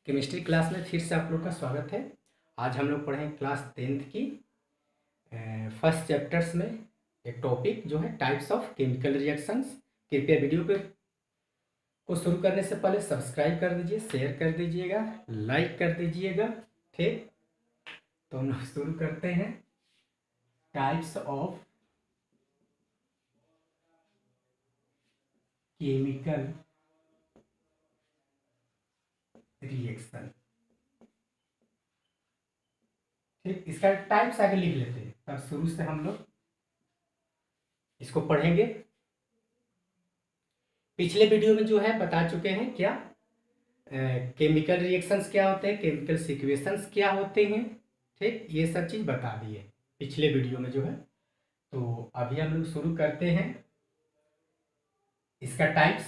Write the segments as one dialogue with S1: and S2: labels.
S1: Chemistry class में फिर से आप लोग का स्वागत है। आज हम लोग पढ़ें क्लास 10th की फर्स्ट चैप्टर्स में एक टॉपिक जो है टाइप्स ऑफ केमिकल रिएक्शंस। कृपया वीडियो को शुरू करने से पहले सब्सक्राइब कर दीजिए, शेयर कर दीजिएगा, लाइक कर दीजिएगा। ठीक, तो हम लोग शुरू करते हैं। Types of chemical reaction. ठीक, इसका टाइप्स आगे लिख लेते हैं, तब शुरू से हम लोग इसको पढ़ेंगे। पिछले वीडियो में जो है बता चुके हैं क्या केमिकल रिएक्शंस क्या होते हैं, केमिकल सिक्वेशंस क्या होते हैं। ठीक, ये सब चीज़ बता दिए पिछले वीडियो में जो है। तो अभी हम लोग शुरू करते हैं इसका टाइप्स,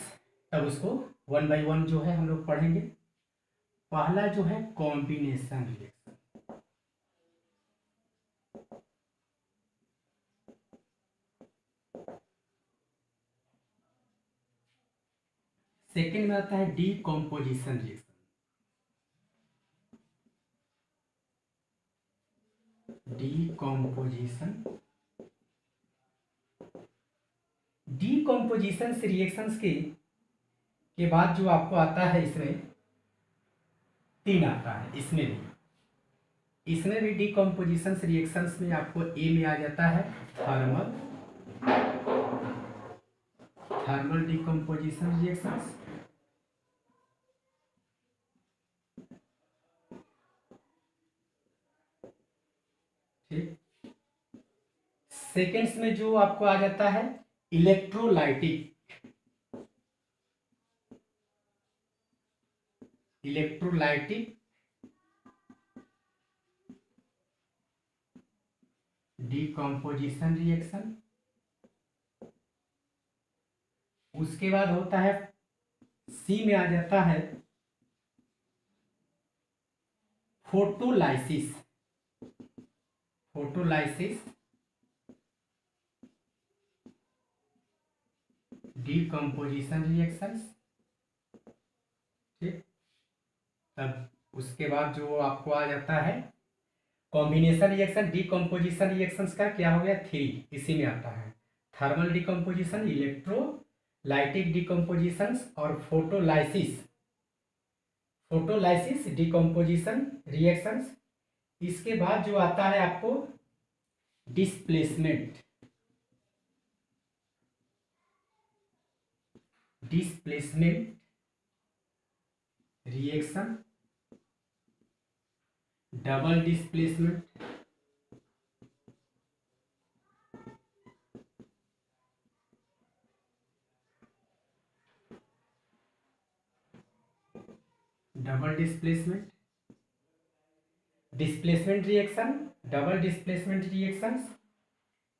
S1: तब उसको वन बाय वन जो है हम लोग पढ़ेंगे। पहला जो है कॉम्बिनेशन रिएक्शन। सेकेंड में आता है डीकॉम्पोजिशन रिएक्शन। डीकॉम्पोजिशन रिएक्शंस के बाद जो आपको आता है, इसमें तीन आता है। इसमें भी डीकॉम्पोजिशन रिएक्शंस में आपको ए में आ जाता है थर्मल डीकॉम्पोजिशन रिएक्शंस। ठीक, सेकेंड्स में जो आपको आ जाता है इलेक्ट्रोलाइटिक डीकॉम्पोजिशन रिएक्शन। उसके बाद होता है सी में आ जाता है फोटोलाइसिस डीकम्पोजिशन रिएक्शंस। ठीक, तब उसके बाद जो आपको आ जाता है कॉम्बिनेशन रिएक्शन। डीकम्पोजिशन रिएक्शंस का क्या हो गया, थ्री इसी में आता है। थर्मल डीकम्पोजिशन, इलेक्ट्रोलाइटिक डीकम्पोजिशन और फोटोलाइसिस डीकम्पोजिशन रिएक्शंस। इसके बाद जो आता है आपको displacement reaction, double displacement, displacement reaction, double displacement reactions.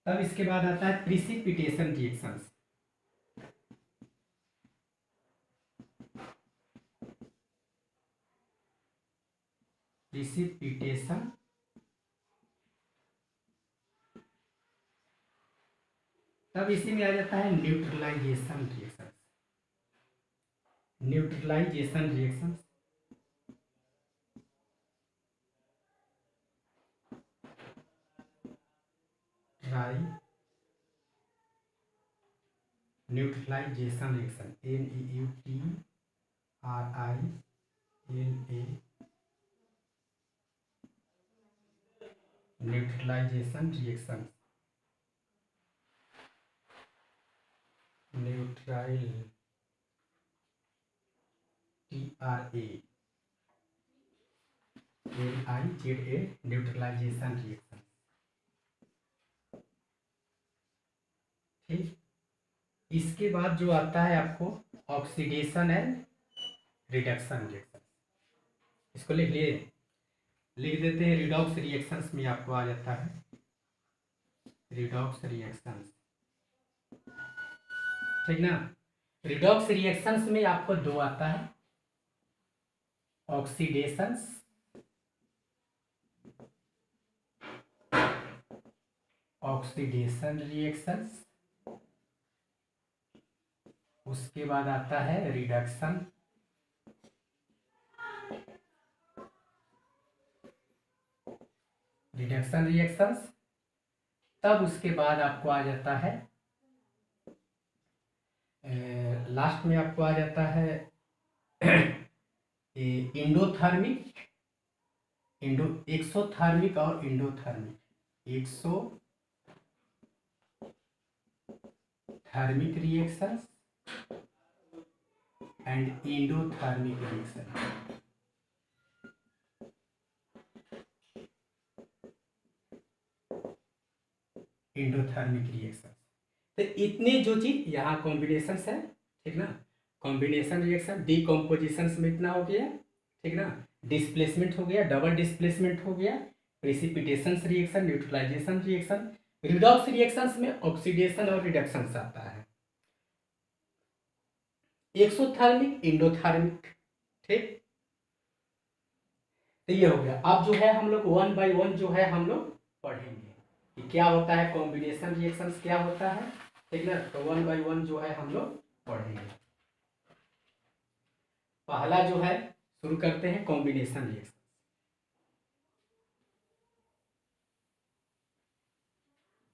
S1: तब इसके बाद आता है प्रिसिपिटेशन रिएक्शंस। तब इसी में आ जाता है neutralisation reactions. Neutralisation reaction, NEUTRILA, neutralisation reaction, neutralisation reaction. ठीक, इसके बाद जो आता है आपको ऑक्सीडेशन एंड रिडक्शन रिएक्शन। इसको लिख देते हैं। रिडॉक्स रिएक्शंस में आपको आ जाता है रिडॉक्स रिएक्शंस। ठीक ना, रिडॉक्स रिएक्शंस में आपको दो आता है, ऑक्सीडेशन रिएक्शंस। उसके बाद आता है रिडक्शन रिडक्शन रिएक्शंस। तब उसके बाद आपको आ जाता है लास्ट में आपको आ जाता है इंडोथर्मिक, एक्सोथर्मिक और endothermic, exothermic reactions and endothermic reaction. Endothermic reaction, तो इतने जो चीज यहाँ कॉम्बिनेशन है, ठीक ना, कॉम्बिनेशन रिएक्शन, डीकम्पोजिशन में इतना हो गया, ठीक ना, डिस्प्लेसमेंट हो गया, डबल डिस्प्लेसमेंट हो गया, precipitation reaction, neutralisation reaction, redox reactions में ऑक्सीडेशन और रिडक्शन आता है, एक्सोथर्मिक, इंडोथर्मिक, ठीक। तो ये हो गया। अब जो है हम लोग वन बाय वन जो है हम लोग पढ़ेंगे कि क्या होता है कॉम्बिनेशन रिएक्शंस, क्या होता है, ठीक ना। तो वन बाय वन जो है हम लोग पढ़ेंगे। पहला जो है शुरू करते हैं कॉम्बिनेशन रिएक्शन।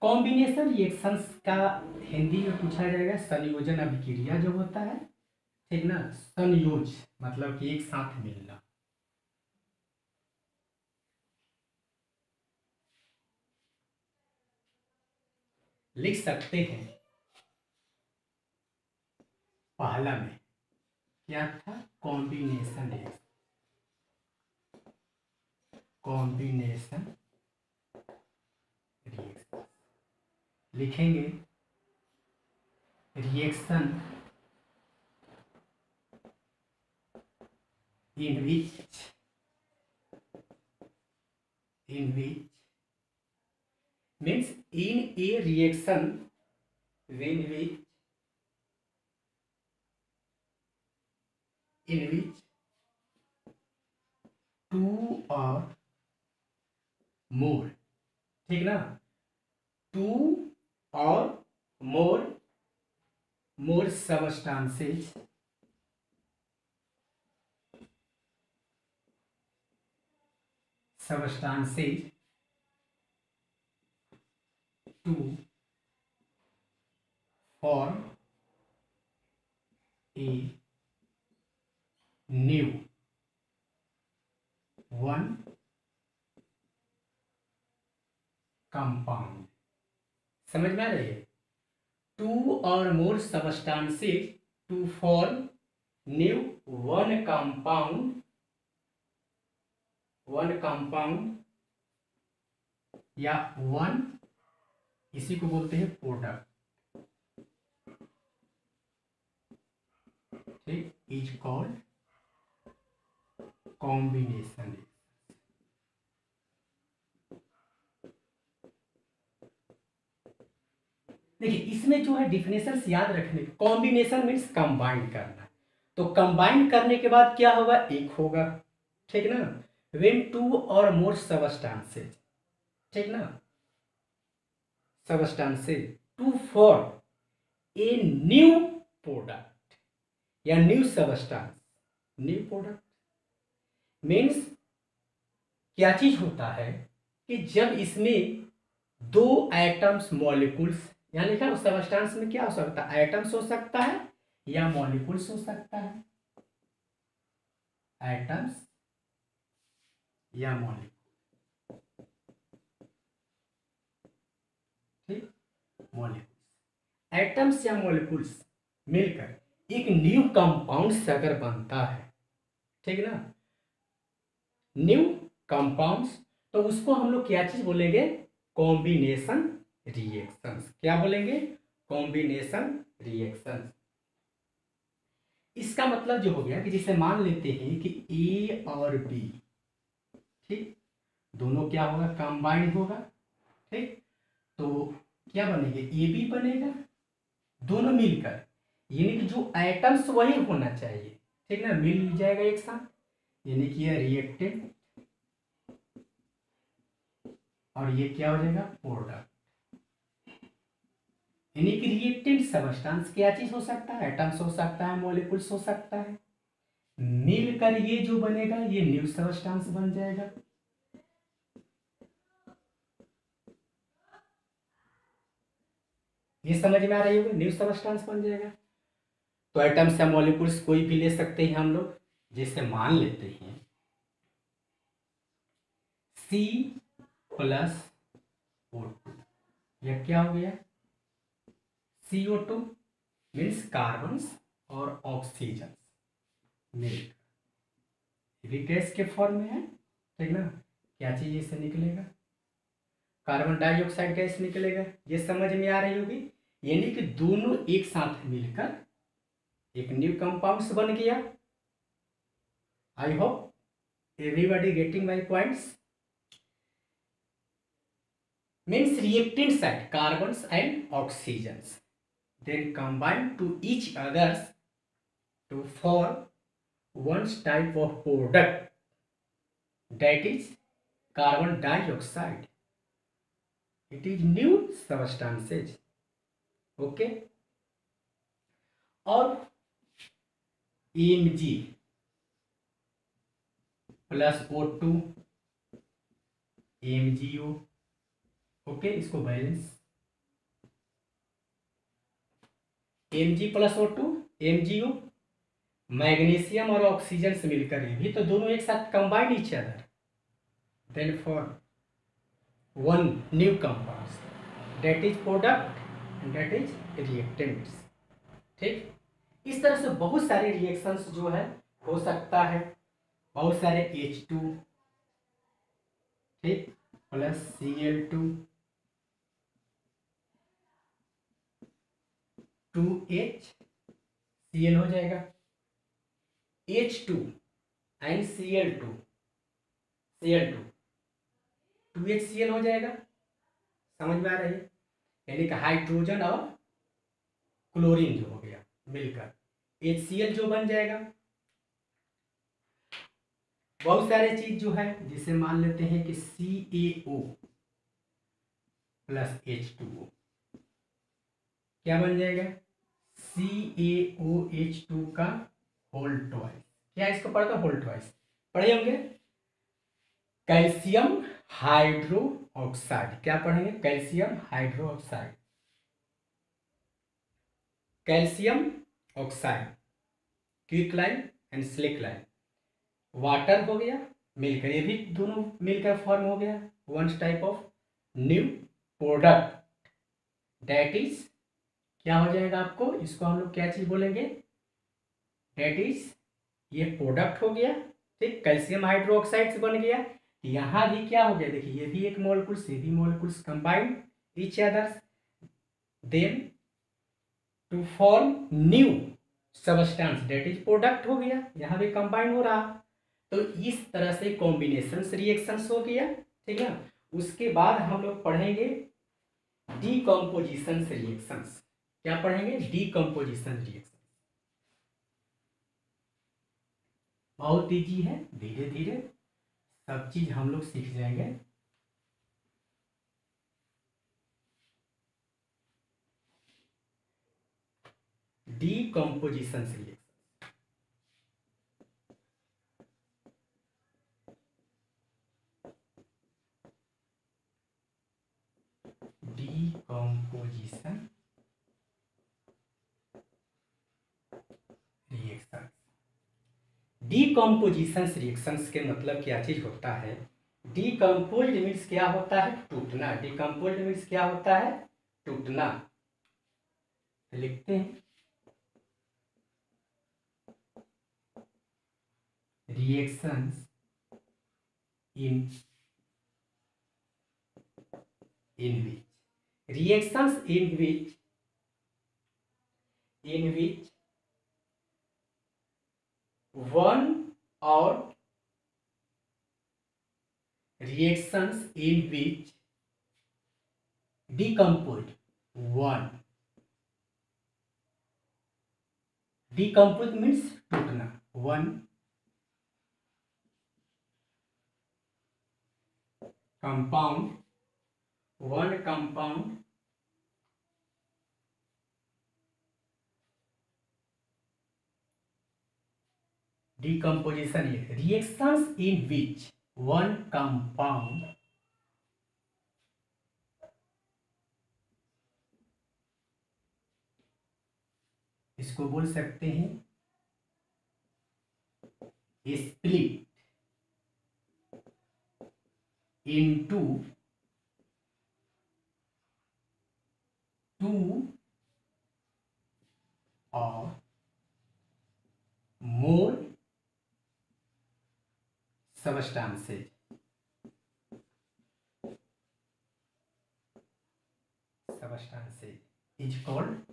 S1: कॉम्बिनेशन रिएक्शंस का हिंदी में पूछा जाएगा संयोजन अभिक्रिया जो होता है, ठीक ना, संयोज मतलब कि एक साथ मिलना। लिख सकते हैं पहला में क्या था, कॉम्बिनेशन रिएक्शन, कॉम्बिनेशन रिएक्शन लिखेंगे, reaction in which means in a reaction in which two or more, ठीक ना, two or more substances to form a new one compound। समझ में आ रही है, टू और more substances to form new one compound या वन, इसी को बोलते हैं प्रोडक्ट, ठीक, इज कॉल्ड कॉम्बिनेशन। देखिए इसमें जो है डिफिनेशन याद रखने, कॉम्बिनेशन मीन्स कंबाइन करना, तो कंबाइन करने के बाद क्या होगा, एक होगा, ठीक ना, व्हेन टू और मोर सबस्टांसेस, ठीक ना, substances to form a new product या new substance, new product means क्या चीज होता है कि जब इसमें दो एटम्स मॉलिक्यूल्स, यहाँ लिखा है सबस्टांस में क्या हो सकता है, एटम्स हो सकता है या मॉलिक्यूल्स हो सकता है, एटम्स या मॉलिक्यूल, ठीक, मॉलिक्यूल्स, एटम्स या मॉलिक्यूल्स मिलकर एक न्यू कंपाउंड अगर बनता है, ठीक ना, न्यू कंपाउंड्स, तो उसको हम लोग क्या चीज बोलेंगे, कॉम्बिनेशन रिएक्शंस। क्या बोलेंगे, कॉम्बिनेशन रिएक्शंस। इसका मतलब जो हो गया कि जैसे मान लेते हैं कि ए और बी, ठीक, दोनों क्या होगा, कंबाइंड होगा, ठीक, तो क्या बनेगा, ए बी बनेगा, दोनों मिलकर, यानी कि जो एटम्स वही होना चाहिए, ठीक ना, मिल जाएगा एक साथ, यानी कि यह रिएक्टेंट और ये क्या हो जाएगा, प्रोडक्ट। यानी कि रिएक्टेंट सबस्टांस क्या चीज हो सकता है, एटम्स हो सकता है, मॉलिक्यूल्स हो सकता है, मिलकर ये जो बनेगा ये न्यू सबस्टांस बन जाएगा। ये समझ में आ रही होगी, न्यू सबस्टेंस बन जाएगा। तो एटम्स या मॉलिक्यूल्स कोई भी ले सकते हैं हम लोग, जैसे मान लेते हैं C+O2, यह क्या हो गया, CO2 मीन्स कार्बन्स और ऑक्सीजन मिलकर, ये भी गैस के फॉर्म में है, ठीक ना। क्या चीज इससे निकलेगा, कार्बन डाइऑक्साइड गैस निकलेगा, ये समझ में आ रही होगी। यानी कि दोनों एक साथ मिलकर एक न्यू कंपाउंड्स बन गया। I hope everybody getting my points. Means reactant side carbons and oxygens then combine to each others to form one type of product, that is carbon dioxide. It is new substances. Okay. और Mg plus O2 MgO, okay, इसको balance Mg plus O2 MgO, magnesium और oxygen से मिलकर ये भी तो दोनों एक साथ combine each other, then for one new compound that is product and that is reactants. ठीक, इस तरह से बहुत सारे रिएक्शंस जो है हो सकता है, बहुत सारे H2 ठीक प्लस Cl2 2H Cl हो जाएगा, H2 एंड Cl2 2HCl हो जाएगा, समझ में आ रही है। यानी कि हाइड्रोजन और क्लोरीन जो हो गया मिलकर HCl जो बन जाएगा। बहुत सारे चीज जो है जिसे मान लेते हैं कि CaO प्लस H2O क्या बन जाएगा, CaOH2 का होल ट्वाइस, क्या इसको पढ़ता होल ट्वाइस पढ़े होंगे। कैल्शियम हाइड्रो ऑक्साइड, क्या पढ़ेंगे, calcium hydro oxide, calcium oxide quicklime and slaked lime, water हो गया मिलकर, ये भी दोनों मिलकर फॉर्म हो गया one type of new product, that is क्या हो जाएगा आपको, इसको हम लोग क्या चीज बोलेंगे, दैट इज ये प्रोडक्ट हो गया। ठीक, कैल्शियम हाइड्रोक्साइड से बन गया, यहां भी क्या हो गया, देखिए ये भी एक मॉलिक्यूल्स, ये भी molecules combined each others then to form new substance that is product हो गया, यहां भी कंबाइन हो रहा। तो इस तरह से कॉम्बिनेशन रिएक्शंस हो गया, ठीक है। उसके बाद हम लोग पढ़ेंगे डीकम्पोजिशन रिएक्शंस, क्या पढ़ेंगे, डीकम्पोजिशन रिएक्शन, बहुत ईजी है, धीरे धीरे सब चीज हम लोग सीख जाएंगे। Decomposition reaction, decomposition reaction, decomposition reactions के मतलब क्या चीज होता है, डीकम्पोज्ड मीन्स क्या होता है, टूटना, डीकम्पोज्ड मीन्स क्या होता है, टूटना। लिखते हैं reactions in which reactions in which one or reactions in which decomposed one, decomposed means टूटना, one compound decomposition है, reactions in which one compound इसको बोल सकते हैं स्प्लिट इनटू टू और more substances. Substances is called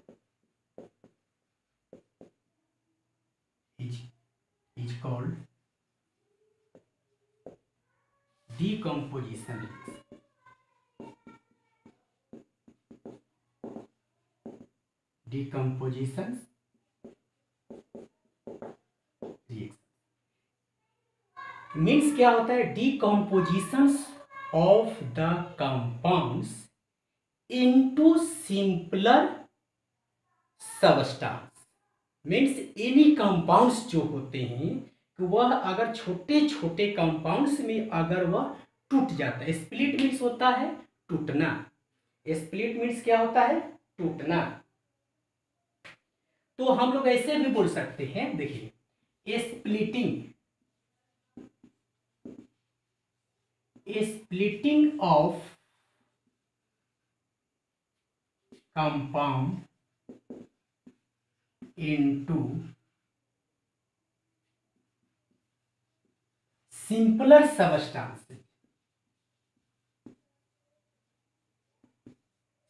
S1: decomposition decomposition reaction मीन्स क्या होता है? decompositions of the compounds into simpler substance means any compounds जो होते हैं कि वह अगर छोटे छोटे कंपाउंड्स में अगर वह टूट जाता है। स्प्लिट मीन्स होता है टूटना। स्प्लिट मीन्स क्या होता है? टूटना। तो हम लोग ऐसे भी बोल सकते हैं, देखिए splitting of compound into simpler substances।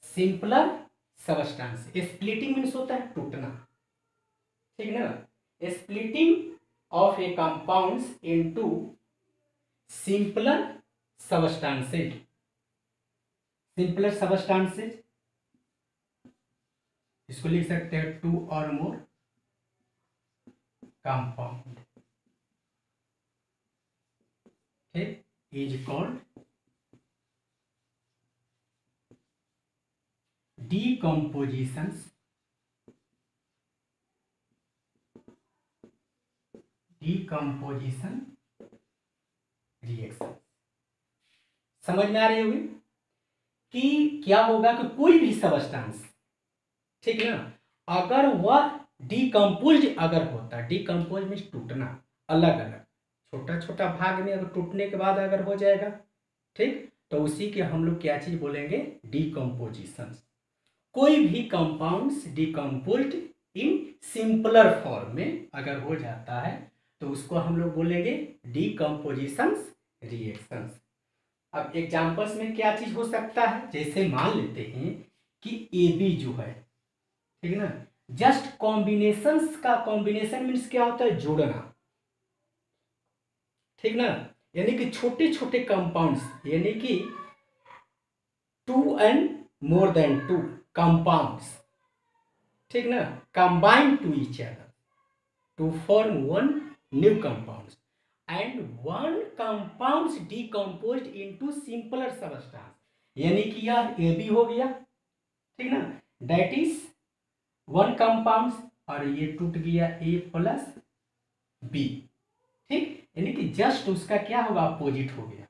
S1: Simpler substance. Splitting means होता है टूटना, ठीक ना? Splitting of A compounds into simpler substances. Simpler substances इसको लिख सकते हैं टू और मोर कंपाउंड, ठीक, इज कॉल्ड decomposition रिएक्शन। समझ में आ रही होगी कि क्या होगा कि कोई भी सबस्टांस, ठीक है ना, अगर वह डिकम्पोज अगर होता, डिकम्पोज मीन्स टूटना, अलग अलग छोटा छोटा भाग में अगर टूटने के बाद अगर हो जाएगा, ठीक, तो उसी के हम लोग क्या चीज बोलेंगे? डिकम्पोजिशन। कोई भी compounds decomposed in simpler form में अगर हो जाता है तो उसको हम लोग बोलेंगे डिकम्पोजिशन रिएक्शंस। अब एग्जांपल्स में क्या चीज हो सकता है? जैसे मान लेते हैं कि AB जो है, ठीक है ना, जस्ट कॉम्बिनेशंस का, कॉम्बिनेशन मीन्स क्या होता है? जोड़ना, ठीक ना, यानी कि छोटे छोटे कंपाउंड्स, यानी कि 2 and more than 2 कंपाउंड्स, ठीक ना, combine to each other to form one new compounds and one compounds decomposed into simpler substance, यानी कि यह AB हो गया, ठीक ना, दैट इज वन कंपाउंड्स, और ये टूट गया A प्लस B, ठीक, यानी कि जस्ट उसका क्या होगा? अपोजिट हो गया।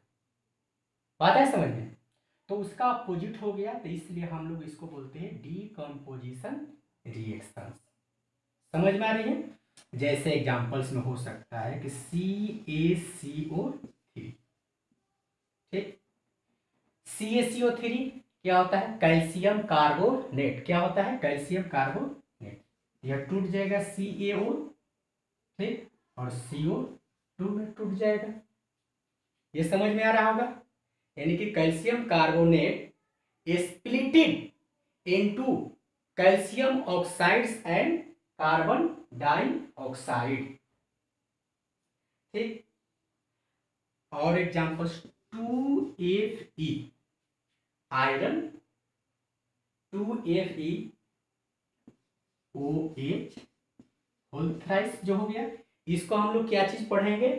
S1: बात है समझ में? तो उसका अपोजिट हो गया, तो इसलिए हम लोग इसको बोलते हैं डिकम्पोजिशन रिएक्शन। समझ में आ रही है? जैसे एग्जांपल्स में हो सकता है कि CaCO3, ठीक, CaCO3 क्या होता है? Calcium carbonate. क्या होता है? Calcium carbonate. यह टूट जाएगा CaO, ठीक, और CO2 में टूट जाएगा। ये समझ में आ रहा होगा? यानी कि calcium carbonate splitted into calcium oxides and carbon dioxide, ठीक। और examples 2Fe iron, 2FeOH whole thrice जो हो गया। इसको हम लोग क्या चीज पढ़ेंगे?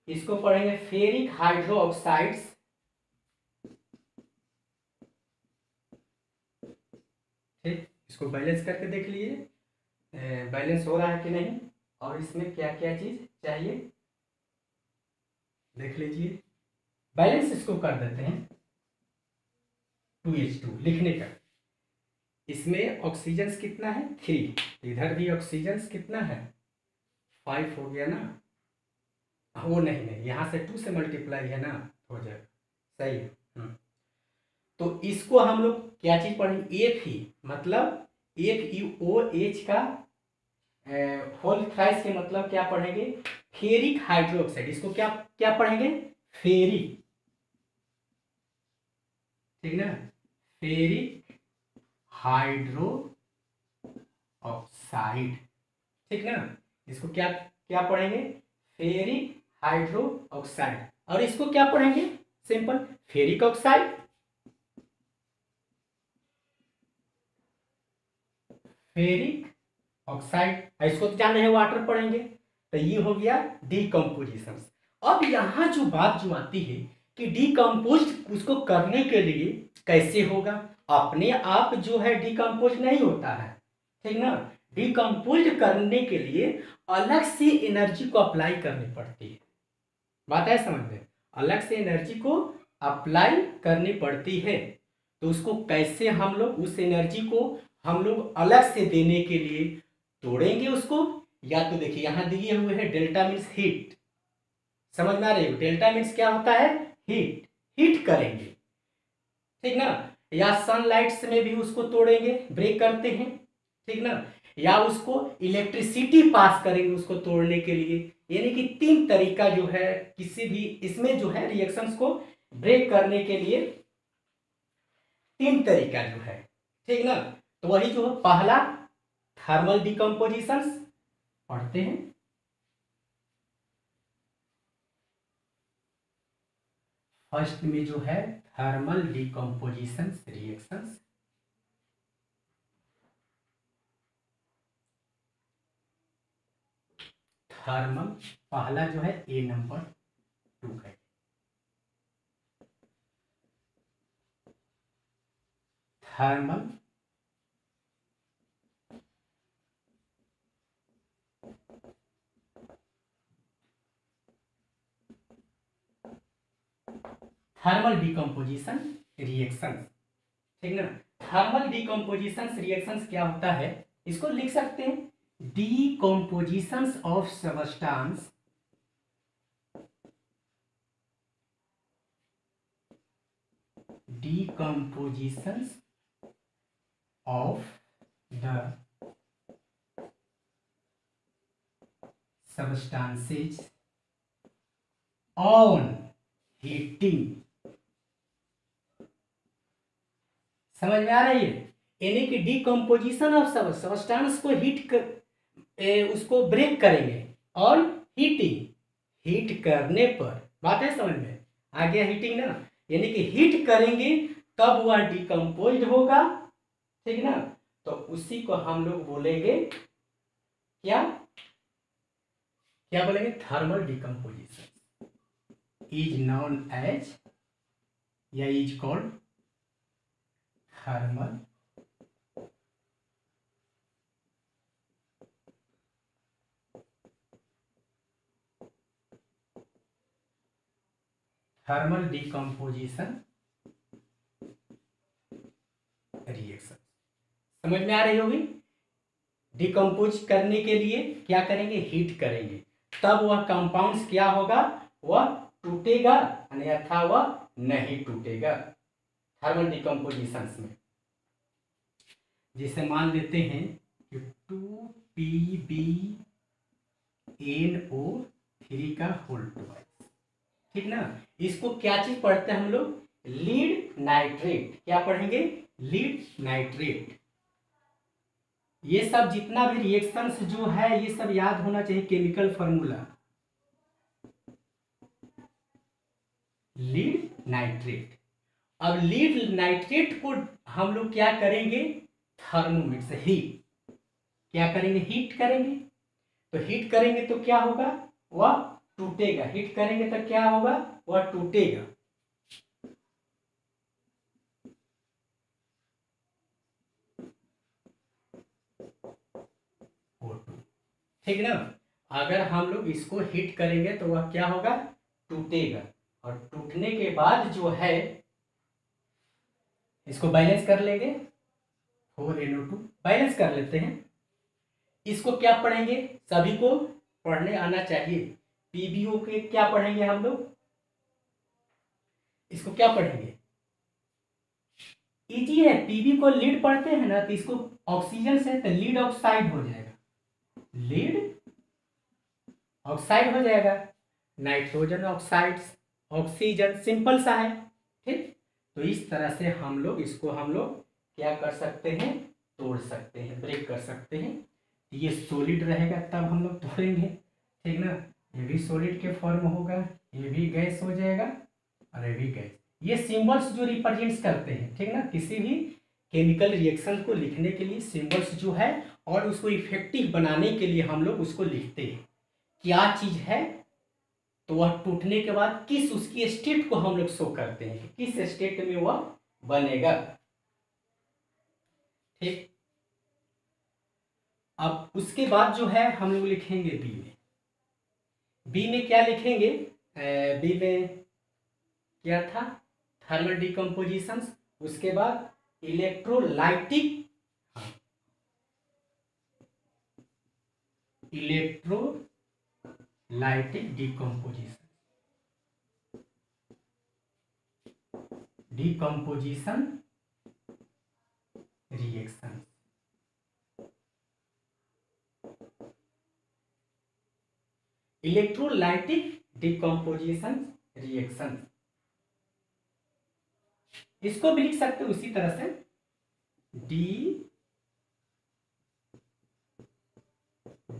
S1: इसको पढ़ेंगे फेरिक हाइड्रो ऑक्साइड्स, ठीक। इसको बैलेंस करके देख लीजिए बैलेंस हो रहा है कि नहीं, और इसमें क्या क्या चीज चाहिए देख लीजिए। बैलेंस इसको कर देते हैं 2H2 लिखने का। इसमें ऑक्सीजन कितना है 3, इधर भी ऑक्सीजन कितना है 5 हो गया ना, वो नहीं यहाँ से 2 से मल्टीप्लाई है ना, हो जाएगा, सही है। तो इसको हम लोग क्या चीज पढ़ेंगे, एफ ही, मतलब एफ यू ओ एच का होल थ्राइस के मतलब क्या पढ़ेंगे, फेरिक हाइड्रोक्साइड, इसको क्या क्या पढ़ेंगे, फेरिक, ठीक ना, फेरिक हाइड्रो ऑक्साइड, ठीक ना, इसको क्या क्या पढ़ेंगे, फेरिक हाइड्रो ऑक्साइड, और इसको क्या पढ़ेंगे, simple ferric oxide, ferric oxide, इसको तो जान रहे हैं वाटर पढ़ेंगे, तो ये हो गया डीकम्पोजिशन। अब यहाँ जो बात जो आती है कि डीकम्पोज उसको करने के लिए कैसे होगा, अपने आप जो है डीकम्पोज नहीं होता है, ठीक ना, डीकम्पोज करने के लिए अलग से एनर्जी को अप्लाई करनी पड़ती है, बात है समझ में, अलग से एनर्जी को अप्लाई करनी पड़ती है। तो उसको कैसे हम लोग उस एनर्जी को हम लोग अलग से देने के लिए तोड़ेंगे उसको, या तो देखिए यहां दिए हुए हैं डेल्टा मीन्स हीट, समझ में आ रही हो, डेल्टा मीन्स क्या होता है हीट, हीट करेंगे, ठीक ना, या सनलाइट में भी उसको तोड़ेंगे, ब्रेक करते हैं, ठीक ना, या उसको इलेक्ट्रिसिटी पास करेंगे उसको तोड़ने के लिए, यानी कि 3 तरीका जो है किसी भी इसमें जो है रिएक्शंस को ब्रेक करने के लिए 3 तरीका जो है, ठीक ना। तो वही जो है पहला थर्मल डिकम्पोजिशन पढ़ते हैं, फर्स्ट में जो है थर्मल डिकम्पोजिशन रिएक्शंस, थर्मल पहला जो है ए नंबर 2 है, थर्मल थर्मल डिकम्पोजिशन रिएक्शन, ठीक ना, थर्मल डिकम्पोजिशन रिएक्शंस क्या होता है, इसको लिख सकते हैं decomposition of substance decompositions of the substances on heating, समझ में आ रही है, यानी कि डिकम्पोजिशन ऑफ सबस्टेंस को हीट कर उसको ब्रेक करेंगे, और हीटिंग, हीट करने पर, बात है समझ में आ गया, हीटिंग ना, यानी कि हीट करेंगे तब वह डिकम्पोज होगा, ठीक ना, तो उसी को हम लोग बोलेंगे क्या क्या बोलेंगे, thermal decomposition is known as या is called thermal thermal decomposition reaction, समझ में आ रही होगी, डिकम्पोज करने के लिए क्या करेंगे, हीट करेंगे, तब वह कंपाउंड्स क्या होगा, वह टूटेगा, अन्यथा वह नहीं टूटेगा थर्मल डिकम्पोजिशन में। जैसे मान लेते हैं कि 2PbNO3 का होल ट्वाइस, ठीक ना, इसको क्या चीज पढ़ते हैं हम लोग, लीड नाइट्रेट, क्या पढ़ेंगे, लीड नाइट्रेट, ये सब जितना भी रिएक्शंस जो है ये सब याद होना चाहिए, केमिकल फॉर्मूला लीड नाइट्रेट। अब लीड नाइट्रेट को हम लोग क्या करेंगे, थर्मोमीटर से हीट, क्या करेंगे, हीट करेंगे, तो हीट करेंगे तो क्या होगा, वह टूटेगा, हीट करेंगे तो क्या होगा, वह टूटेगा, ठीक ना, अगर हम लोग इसको हीट करेंगे तो वह क्या होगा, टूटेगा, और टूटने के बाद जो है इसको बैलेंस कर लेंगे 4NO2 बैलेंस कर लेते हैं। इसको क्या पढ़ेंगे, सभी को पढ़ने आना चाहिए। पीबीओ के क्या पढ़ेंगे हम लोग, इसको क्या पढ़ेंगे, इजी है। पीबी को लीड पढ़ते हैं ना, तो इसको ऑक्सीजन से तो लीड ऑक्साइड हो जाएगा, लीड ऑक्साइड हो जाएगा। नाइट्रोजन ऑक्साइड्स, ऑक्सीजन, सिंपल सा है। ठीक, तो इस तरह से हम लोग इसको क्या कर सकते हैं, तोड़ सकते हैं, ब्रेक कर सकते हैं। ये सॉलिड रहेगा तब हम लोग तोड़ेंगे, ठीक ना। ये भी सॉलिड के फॉर्म होगा, ये भी गैस हो जाएगा और ये भी गैस। ये सिंबल्स जो रिप्रेजेंट्स करते हैं, ठीक ना, किसी भी केमिकल रिएक्शन को लिखने के लिए सिंबल्स जो है और उसको इफेक्टिव बनाने के लिए हम लोग उसको लिखते हैं। क्या चीज है, तो वह टूटने के बाद किस उसकी स्टेट को हम लोग शो करते हैं कि किस स्टेट में वह बनेगा। ठीक, अब उसके बाद जो है हम लोग लिखेंगे बी में। बी में क्या लिखेंगे, बी में क्या था, थर्मल डिकम्पोजिशन। उसके बाद electrolytic, electrolytic decomposition reaction. Electrolytic decomposition reaction, इसको भी लिख सकते हो उसी तरह से,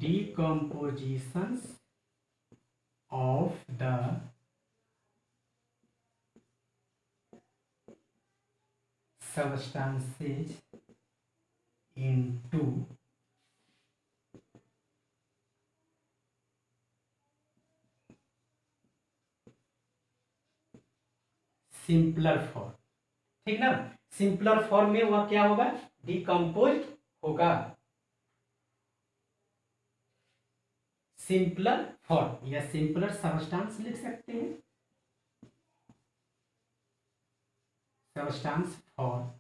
S1: decompositions of the substances into simpler form. ठीक ना, सिंपलर फॉर्म में वह क्या होगा, डिकम्पोज होगा। सिंपलर फॉर्म या सिंपलर सबस्टांस लिख सकते हैं, सबस्टांस फॉर्म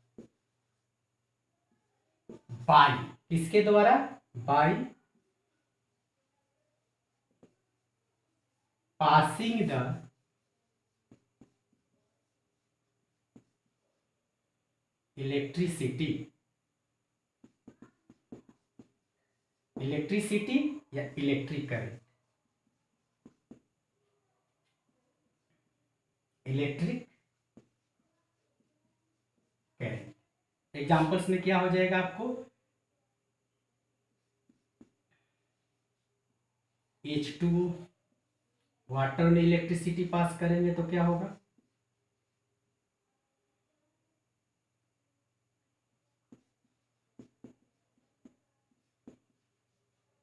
S1: बाय, किसके द्वारा, by passing the electricity, electricity या electric current, electric current. Examples में क्या हो जाएगा आपको, H2O, वाटर में इलेक्ट्रिसिटी पास करेंगे तो क्या होगा,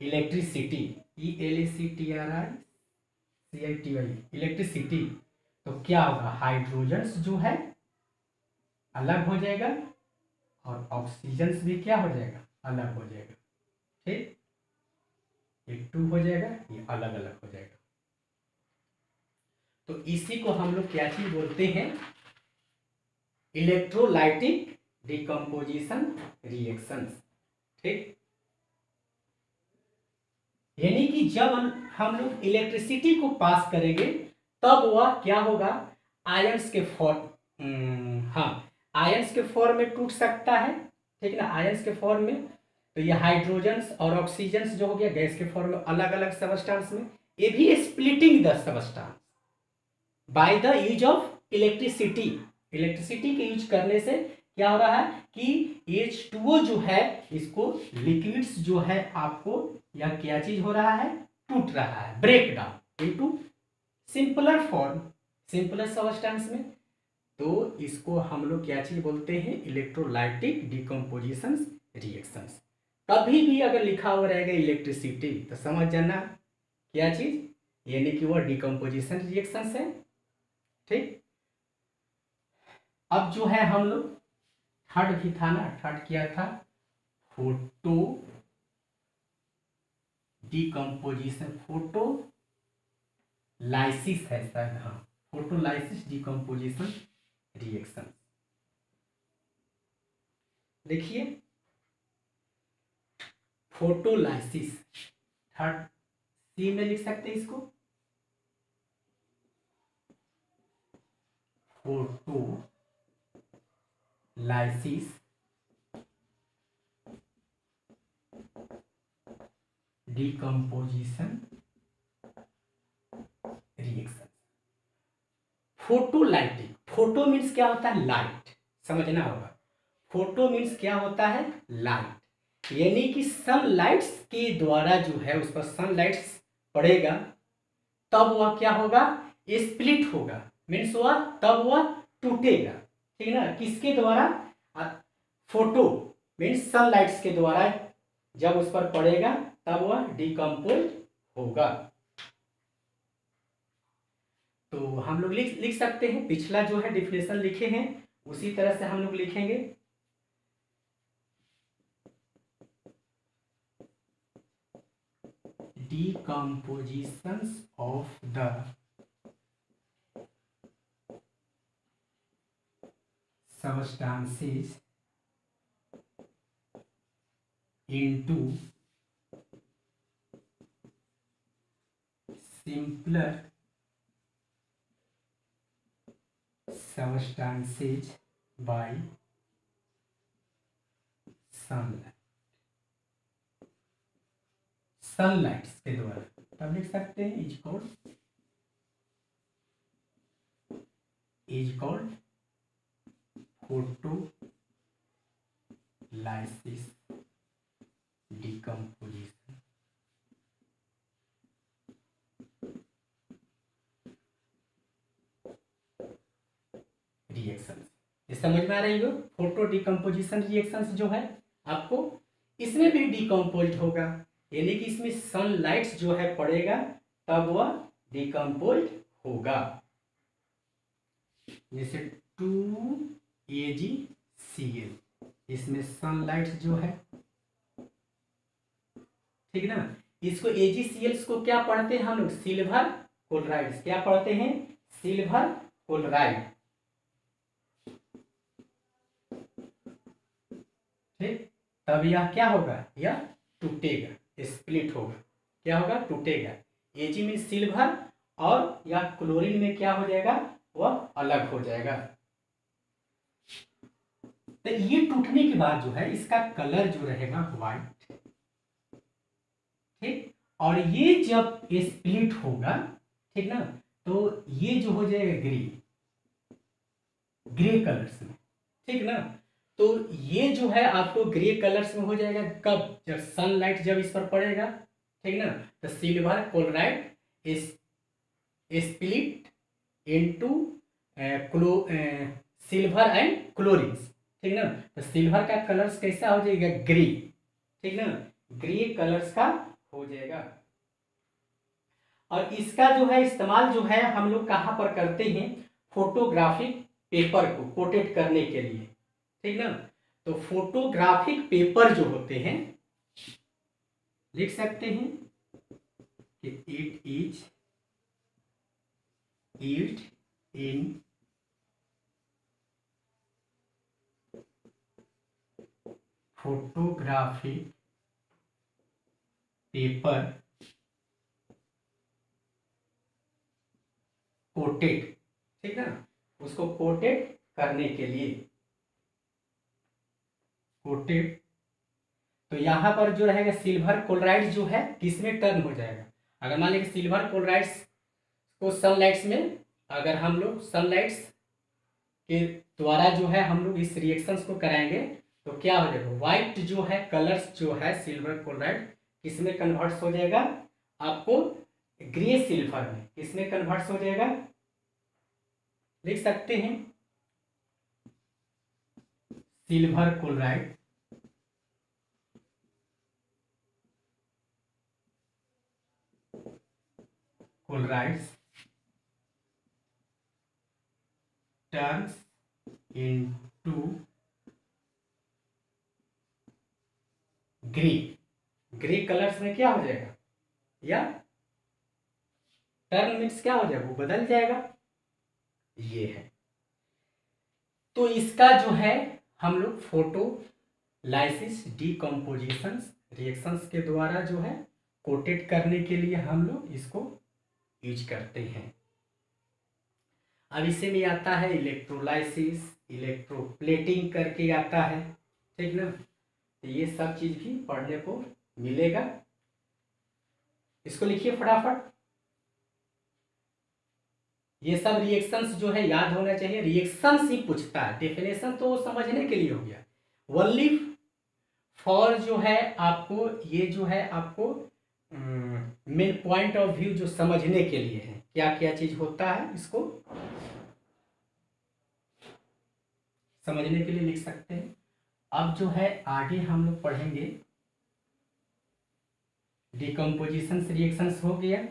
S1: इलेक्ट्रिसिटी, ELECTRICITY, इलेक्ट्रिसिटी। तो क्या होगा, हाइड्रोजन्स जो है अलग हो जाएगा और ऑक्सीजन्स भी क्या हो जाएगा, अलग हो जाएगा। ठीक, ये 2 हो जाएगा, ये अलग अलग हो जाएगा। तो इसी को हम लोग क्या चीज बोलते हैं, इलेक्ट्रोलाइटिक डिकम्पोजिशन रिएक्शंस। ठीक, यानी कि जब हम लोग इलेक्ट्रिसिटी को पास करेंगे तब वह क्या होगा, आयंस के फॉर्म, हाँ आयंस के फॉर्म में टूट सकता है। ठीक ना, आयंस के फॉर्म में। तो ये हाइड्रोजन्स और ऑक्सीजन्स जो हो गया गैस के फॉर्म में अलग अलग सबस्टांस में, ये भी splitting the substance by the use of electricity. Electricity के यूज करने से क्या हो रहा है कि H2O जो है इसको लिक्विड्स जो है आपको या क्या चीज हो रहा है, टूट रहा है, break down into simpler form, simpler substance में। तो इसको हम लोग क्या चीज बोलते हैं, इलेक्ट्रोलाइटिक डिकम्पोजिशन रिएक्शंस। कभी भी अगर लिखा हुआ रहेगा इलेक्ट्रिसिटी तो समझ जाना क्या चीज, यानी कि वह डिकम्पोजिशन रिएक्शंस है। ठीक, अब जो है हम लोग थर्ड भी था ना, थर्ड क्या था, फोटो डिकम्पोजिशन, फोटो लाइसिस है शायद, हाँ फोटोलाइसिस डिकम्पोजिशन रिएक्शन। देखिए फोटोलाइसिस, थर्ड सी में लिख सकते हैं इसको, photolysis decomposition reaction. Photolytic, photo means क्या होता है, लाइट, समझना होगा। फोटो मीन्स क्या होता है, लाइट, यानी कि सनलाइट्स के द्वारा जो है उस पर सनलाइट्स पड़ेगा, तब वह क्या होगा, स्प्लिट होगा, मीन्स वह तब वह टूटेगा, ठीक है ना, किसके द्वारा, फोटो मीन्स सनलाइट्स के द्वारा जब उस पर पड़ेगा तब वह डिकम्पोज होगा। तो हम लोग लिख सकते हैं, पिछला जो है डिफिनेशन लिखे हैं उसी तरह से हम लोग लिखेंगे। Decompositions of the substances into simpler substances by sunlight, sunlights के द्वारा, तब लिख सकते हैं is called photolysis decomposition. Reaction ये समझ में आ रही हो, फोटो डिकम्पोजिशन रिएक्शंस जो है आपको, इसमें भी डिकम्पोज होगा, यानी कि इसमें सनलाइट्स जो है पड़ेगा तब वह डिकम्पोज होगा। जैसे 2AgCl, इसमें सनलाइट्स जो है, ठीक ना, इसको AgCl को क्या पढ़ते हैं हम लोग, सिल्वर क्लोराइड, क्या पढ़ते हैं, सिल्वर क्लोराइड, ठीक, तब यह क्या होगा, यह टूटेगा, स्प्लिट होगा, क्या होगा, टूटेगा। Ag में सिल्वर और या क्लोरीन में क्या हो जाएगा, वह अलग हो जाएगा। तो ये टूटने के बाद जो है इसका कलर जो रहेगा व्हाइट, ठीक, और ये जब स्प्लिट होगा, ठीक ना, तो ये जो हो जाएगा ग्रे कलर्स में, ठीक ना, तो ये जो है आपको ग्रे कलर्स में हो जाएगा कब, जब सनलाइट जब इस पर पड़ेगा, ठीक ना, तो silver chloride split into silver and chlorine, ठीक ना, तो सिल्वर का कलर्स कैसा हो जाएगा, ग्रे, ठीक ना, ग्रे कलर्स का हो जाएगा। और इसका जो है इस्तेमाल जो है हम लोग कहाँ पर करते हैं, फोटोग्राफिक पेपर को कोटेड करने के लिए, ठीक ना, तो फोटोग्राफिक पेपर जो होते हैं, लिख सकते हैं कि it is used in photographic paper coated, ठीक ना, उसको कोटेड करने के लिए, कोटेड, तो यहां पर जो रहेगा सिल्वर क्लोराइड जो है किसमें टर्न हो जाएगा, अगर मान लीजिए सिल्वर क्लोराइड्स को सनलाइट्स में, अगर हम लोग सनलाइट्स के द्वारा जो है हम लोग इस रिएक्शंस को कराएंगे तो क्या हो जाएगा, व्हाइट जो है कलर्स जो है सिल्वर क्लोराइड किसमें कन्वर्ट्स हो जाएगा, आपको ग्रे सिल्वर में, किसमें कन्वर्ट्स हो जाएगा, लिख सकते हैं silver chloride chlorides turns into grey, grey colours में क्या हो जाएगा, या टर्न मीन्स क्या हो जाएगा, वो बदल जाएगा, ये है। तो इसका जो है हम लोग फोटोलाइसिस डिकम्पोजिशन रिएक्शंस के द्वारा जो है कोटेड करने के लिए हम लोग इसको यूज करते हैं। अब इसी में आता है इलेक्ट्रोलाइसिस, इलेक्ट्रोप्लेटिंग करके आता है, ठीक ना। तो ये सब चीज भी पढ़ने को मिलेगा। इसको लिखिए फटाफट। ये सब रिएक्शंस जो है याद होना चाहिए। रिएक्शंस ही पूछता है, डेफिनेशन तो समझने के लिए हो गया। ओनली फॉर जो है आपको ये जो है आपको मेन पॉइंट ऑफ व्यू जो समझने के लिए है, क्या क्या चीज होता है इसको समझने के लिए लिख सकते हैं। अब जो है आगे हम लोग पढ़ेंगे डिकम्पोजिशन रिएक्शंस हो गया।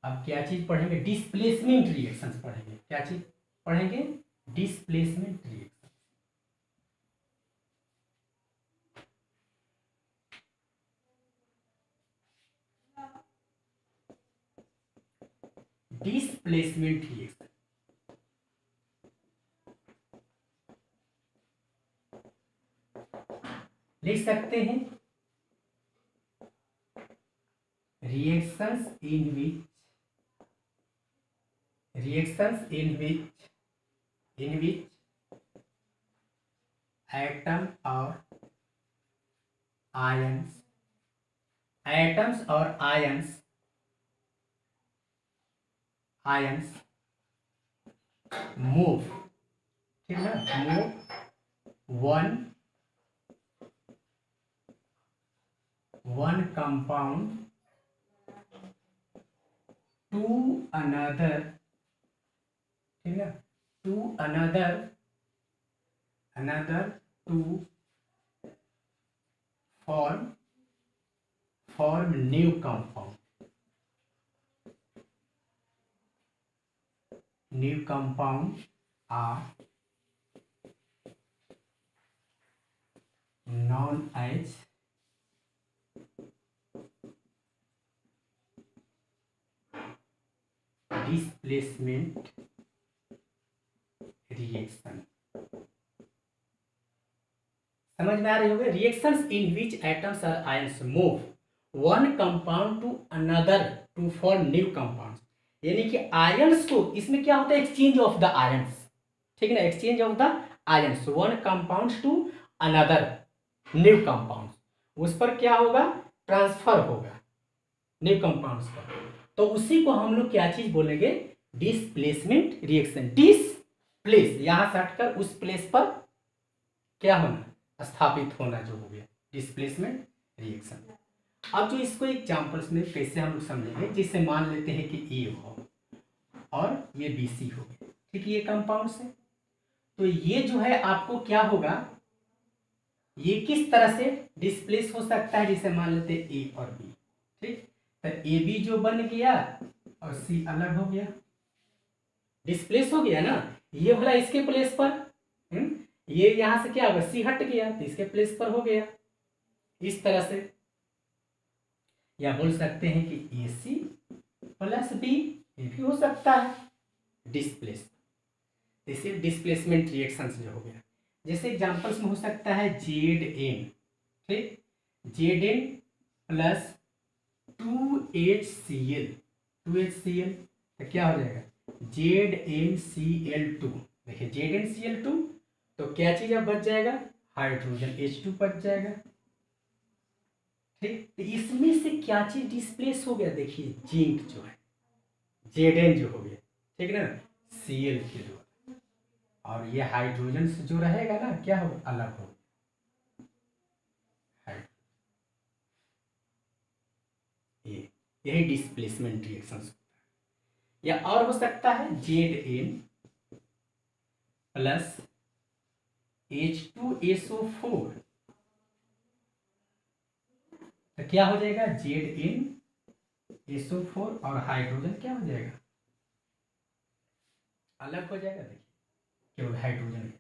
S1: अब क्या चीज पढ़ेंगे? डिस्प्लेसमेंट रिएक्शंस पढ़ेंगे। क्या चीज पढ़ेंगे? Displacement reaction. डिस्प्लेसमेंट रिएक्शन लिख सकते हैं reactions in which atom or atoms or ions move, ठीक है, move one compound to another, ठीक है, to another to form new compound are known as displacement reaction। समझ में आ रही होगी? रिएक्शंस इन विच एटम्स और ions move one compound to another to form new compounds, यानी कि आयंस को, इसमें क्या होता है? एक्सचेंज ऑफ द आयंस, ठीक है ना, exchange of the ions, one compound to another new compound, उस पर क्या होगा? ट्रांसफर होगा न्यू कंपाउंड्स पर। तो उसी को हम लोग क्या चीज बोलेंगे? Displacement reaction. डिस्प्लेस, यहां से हटकर उस प्लेस पर क्या होना? स्थापित होना, जो हो गया डिस्प्लेसमेंट रिएक्शन। अब जो इसको एग्जांपल्स में कैसे हम लोग समझेंगे, जिससे मान लेते हैं कि ए हो और ये BC हो गया, ठीक है, ये कंपाउंड से, तो ये जो है आपको क्या होगा? ये किस तरह से डिस्प्लेस हो सकता है? जिसे मान लेते हैं ए और बी, ठीक, तो AB जो बन गया और C अलग हो गया, डिस्प्लेस हो गया ना, ये वाला इसके प्लेस पर, ये यहां से क्या होगा? C हट गया तो इसके प्लेस पर हो गया, इस तरह से। या बोल सकते हैं कि AC प्लस B, ये भी हो सकता है डिस्प्लेस। इसे डिस्प्लेसमेंट रिएक्शंस जो हो गया, जैसे एग्जांपल्स में हो सकता है ZN, ठीक, ZN प्लस 2HCl, तो क्या हो जाएगा? ZnCl2। देखिए ZnCl2, तो क्या चीज अब बच जाएगा? हाइड्रोजन H2 बच जाएगा, ठीक। तो इसमें से क्या चीज डिस्प्लेस हो गया? देखिए जिंक जो है, Zn जो हो गया, ठीक है ना, Cl के द्वारा, और ये हाइड्रोजन से जो रहेगा ना, क्या होगा? अलग होगा। यही डिस्प्लेसमेंट रिएक्शंस होता है। या और हो सकता है Zn प्लस H2SO4, तो क्या हो जाएगा? ZnSO4 और हाइड्रोजन क्या हो जाएगा? अलग हो जाएगा। देखिए केवल हाइड्रोजन,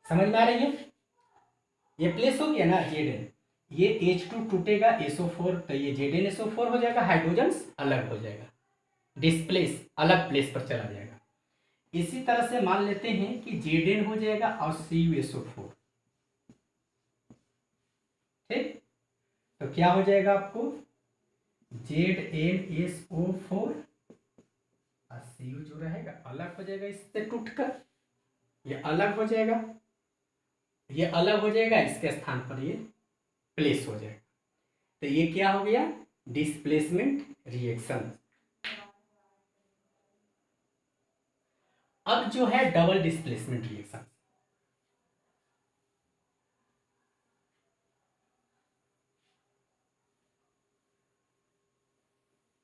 S1: समझ में आ रही है? ये प्लेस हो गया ना Zn, ये H2 टूटेगा SO4, तो ये ZnSO4 हो जाएगा, हाइड्रोजन अलग हो जाएगा, डिस्प्लेस अलग प्लेस पर चला जाएगा। इसी तरह से मान लेते हैं कि Zn हो जाएगा और CuSO4। ठीक, तो क्या हो जाएगा आपको ZnSO4 और Cu जो रहेगा अलग हो जाएगा, इससे टूटकर ये अलग हो जाएगा, ये अलग हो जाएगा, इसके स्थान पर ये प्लेस हो जाएगा। तो ये क्या हो गया, डिस्प्लेसमेंट रिएक्शन। अब जो है डबल डिस्प्लेसमेंट रिएक्शन,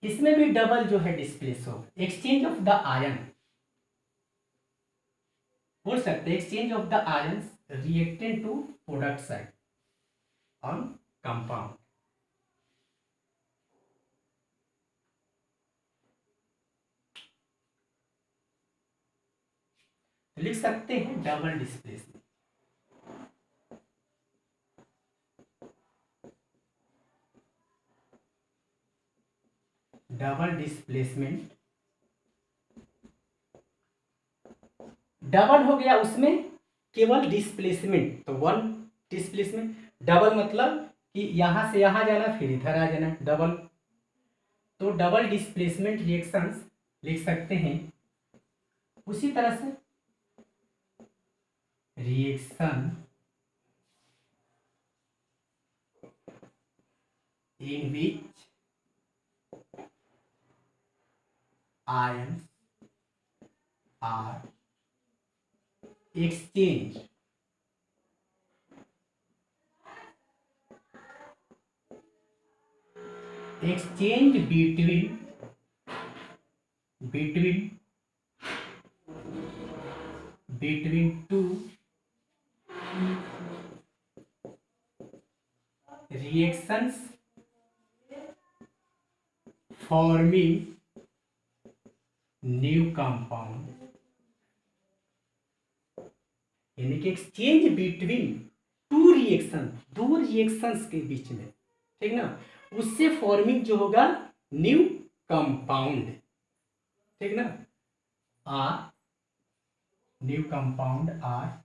S1: इसमें भी डबल जो है डिस्प्लेस हो, एक्सचेंज ऑफ द आयन बोल सकते हैं, exchange of the ions reactant to product side on compound. लिख सकते हैं double displacement. Double displacement, double हो गया उसमें केवल डिस्प्लेसमेंट, तो वन डिस्प्लेसमेंट, डबल मतलब कि यहां से यहां जाना फिर इधर आ जाना, डबल। तो डबल डिस्प्लेसमेंट रिएक्शंस लिख सकते हैं। उसी तरह से reaction in which ions are exchanged between two reactions forming new compound, यानी कि एक्सचेंज बिटवीन टू रिएक्शन, दो रिएक्शंस के बीच में, ठीक ना, उससे फॉर्मिंग जो होगा न्यू कंपाउंड, ठीक ना, new compound are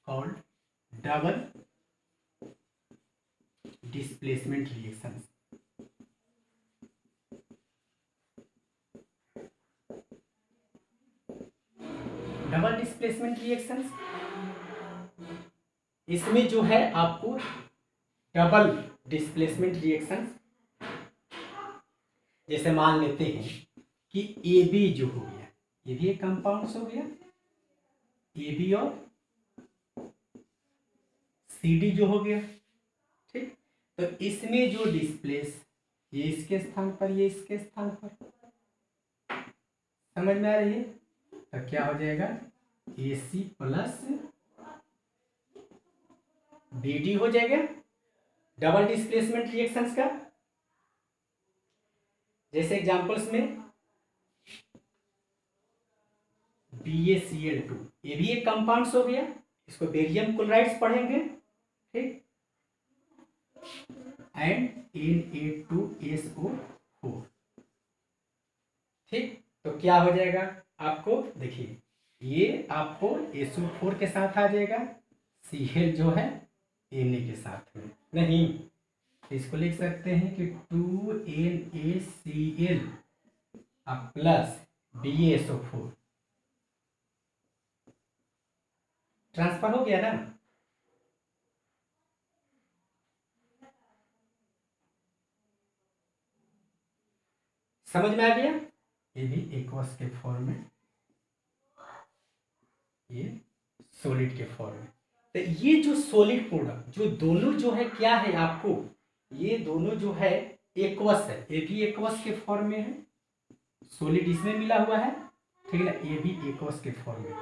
S1: called double displacement reactions। Double displacement reactions, इसमें जो है आपको डबल डिस्प्लेसमेंट रिएक्शंस, जैसे मान लेते हैं कि AB जो हो गया, ये भी एक कंपाउंड्स हो गया, AB और CD जो हो गया, ठीक। तो इसमें जो डिस्प्लेस, ये इसके स्थान पर, ये इसके स्थान पर, समझ में आ रही है, तो क्या हो जाएगा AC प्लस BD हो जाएगा डबल डिस्प्लेसमेंट रिएक्शंस का। जैसे एग्जांपल्स में BaCl2, ये भी एक कंपाउंड्स हो गया, इसको बेरियम क्लोराइड्स पढ़ेंगे, ठीक, एंड Na2SO4, ठीक। तो क्या हो जाएगा आपको, देखिए ये आपको SO4 के साथ आ जाएगा, Cl जो है Na के साथ में नहीं, इसको लिख सकते हैं कि 2NaCl प्लस BaSO4 ट्रांसफर हो गया ना। समझ में आ गया, ये भी एक्वस के फॉर्म में, ये सॉलिड के फॉर्म में। तो ये जो सॉलिड प्रोडक्ट, जो दोनों जो है क्या है आपको, ये दोनों जो है एक्वस है, ये भी एक्वस के फॉर्म में है, सॉलिड इसमें मिला हुआ है, ठीक है ना, ये भी एक्वस के फॉर्म में।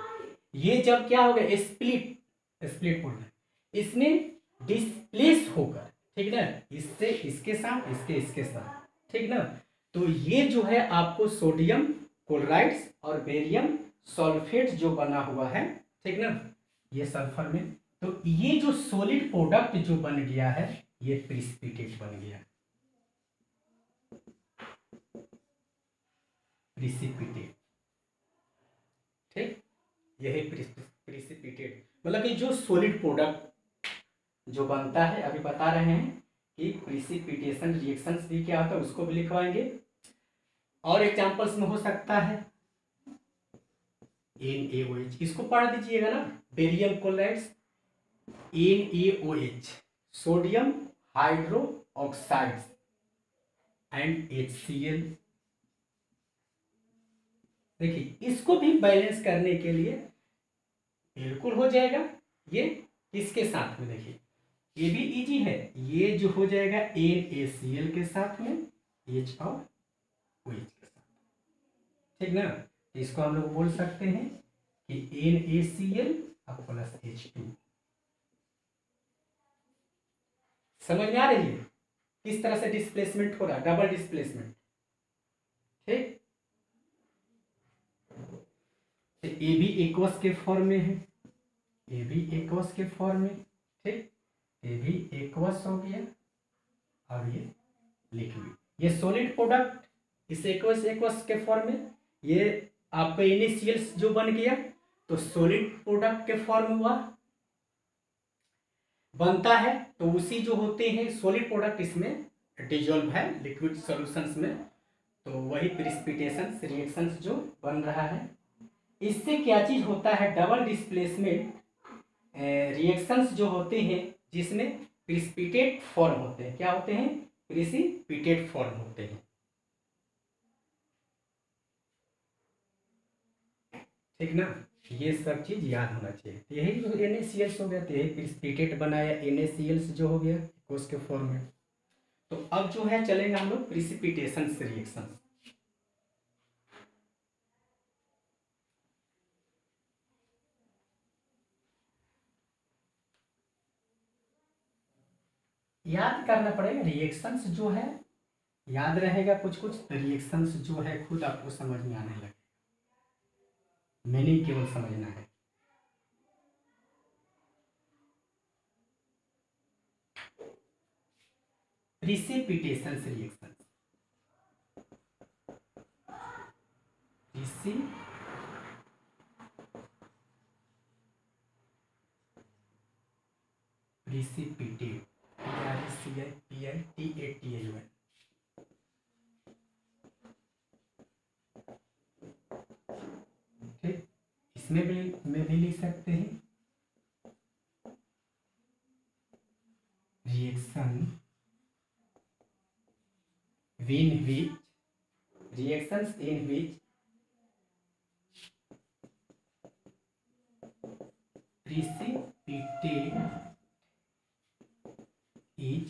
S1: ये जब क्या होगा स्प्लिट प्रोडक्ट, इसमें डिस्प्लेस होकर, ठीक ना, इससे इसके साथ, इसके साथ, ठीक ना, तो ये जो है आपको सोडियम क्लोराइड्स और बेरियम सल्फेट जो बना हुआ है, ठीक ना, ये सल्फर में, तो ये जो सॉलिड प्रोडक्ट जो बन गया है, ये प्रिसिपिटेट बन गया, प्रिसिपिटेट। ठीक, यही प्रिसिपिटेट मतलब कि जो सॉलिड प्रोडक्ट जो बनता है, अभी बता रहे हैं कि प्रिसिपिटेशन रिएक्शंस भी क्या होता है, उसको भी लिखवाएंगे। और एग्जांपल्स में हो सकता है NaOH, इसको पढ़ दीजिएगा ना, barium chlorides NaOH, sodium hydro oxides and HCl। देखिए इसको भी बैलेंस करने के लिए बिल्कुल हो जाएगा। ये किसके साथ में, देखिए ये भी इजी है, ये जो हो जाएगा NaCl के साथ में H और OH के साथ, ठीक ना। इसको हम लोग बोल सकते हैं कि NaCl और प्लस H2। समझ में आ रही है किस तरह से डिस्प्लेसमेंट हो रहा है, डबल डिस्प्लेसमेंट। ठीक, ए भी एक्वस के फॉर्म में है, ए भी एक्वस के फॉर्म में। ठीक, ये भी एक्वस हो गया और ये लिक्विड, ये सॉलिड प्रोडक्ट इस एक्वस एक्वस के फॉर्म में, ये आपका NaCl जो बन गया तो सॉलिड प्रोडक्ट के फॉर्म हुआ बनता है। तो उसी जो होते हैं सॉलिड प्रोडक्ट इसमें डिजोल्व है लिक्विड सॉल्यूशंस में, तो वही प्रिसिपिटेशन रिएक्शंस जो बन रहा है। इससे क्या चीज होता है, डबल डिस्प्लेसमेंट रिएक्शंस जो होते हैं जिसमें प्रिसिपिटेट फॉर्म होते हैं, क्या होते हैं, प्रिसिपिटेट फॉर्म होते हैं। ठीक ना, ये सब चीज याद होना चाहिए। तो यही जो NaCl हो गया, तो यही प्रिसिपिटेट बनाया NaCl जो हो गया उसके फॉर्म में। तो अब जो है चलेंगे हम लोग प्रिसिपिटेशन रिएक्शन। याद करना पड़ेगा रिएक्शंस जो है, याद रहेगा कुछ कुछ, तो रिएक्शंस जो है खुद आपको समझ में आने लगे, मीनिंग केवल समझना है। Precipitation reaction, precipitate PRECIPITATION। ठीक, इसमें भी लिख सकते हैं reaction in which reactions in which precipitate is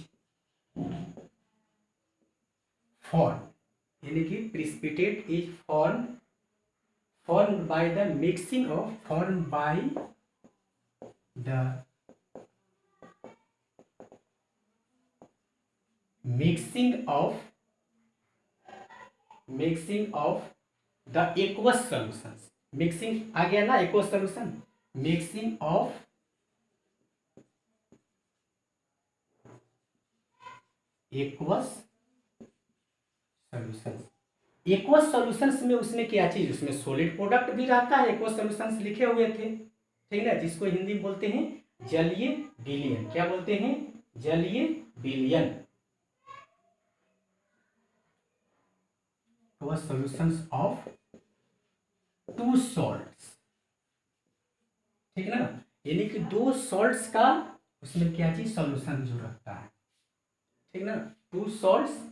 S1: formed, यानी कि precipitate is formed by the mixing of the aqueous solutions। Mixing आ गया ना, aqueous solution, मिक्सिंग ऑफ aqueous solutions। एक्वस सॉल्यूशंस में उसमें क्या चीज, उसमें सॉलिड प्रोडक्ट भी रहता है, एक्वस सॉल्यूशंस लिखे हुए थे, ठीक ना, जिसको हिंदी में बोलते हैं जलीय विलयन। क्या बोलते हैं, जलीय विलयन। Aqueous solutions of two salts, ठीक ना, यानी कि दो सॉल्ट्स का उसमें क्या चीज सॉल्यूशन जो रहता है, ठीक ना, टू सॉल्ट्स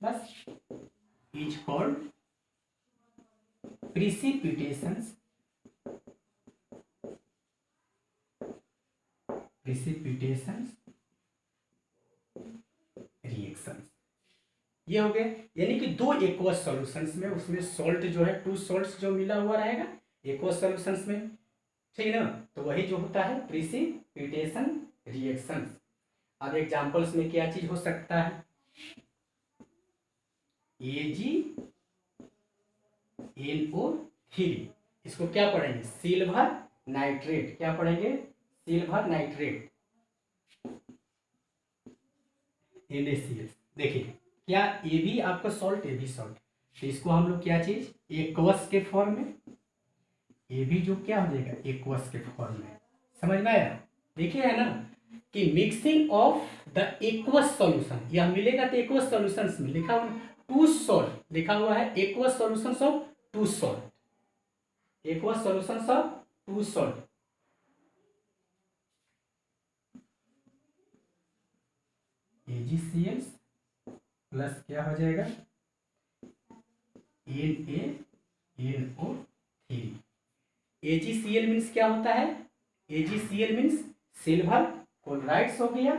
S1: बस इज कॉल्ड प्रिसिपिटेशंस रिएक्शंस। ये हो गए, यानी कि दो एक्वस सॉल्यूशंस में उसमें सॉल्ट जो है, टू सॉल्ट्स जो मिला हुआ रहेगा एक्वस सॉल्यूशंस में, ठीक ना, तो वही जो होता है प्रिसिपिटेशन रिएक्शंस। अब एग्जांपल्स में क्या चीज हो सकता है, AgNO3, इसको क्या पढ़ेंगे, सिल्वर नाइट्रेट। क्या पढ़ेंगे, सिल्वर नाइट्रेट NaCl। देखिए क्या ए भी आपका सॉल्ट, ए भी सॉल्ट, तो इसको हम लोग क्या चीज एक्वस के फॉर्म में, ए भी जो क्या हो जाएगा एक्वस के फॉर्म में। समझ में आया? देखिए है ना कि mixing of the aqueous solution, यह मिलेगा तो एक्वस सॉल्यूशंस में लिखा हुआ टू सॉल्ट, लिखा हुआ है aqueous solutions of two salt, aqueous solutions of two salt. AgCl plus क्या हो जाएगा NaNO3। AgCl मीन्स क्या होता है? AgCl मीन्स सिल्वर क्लोराइड्स हो गया,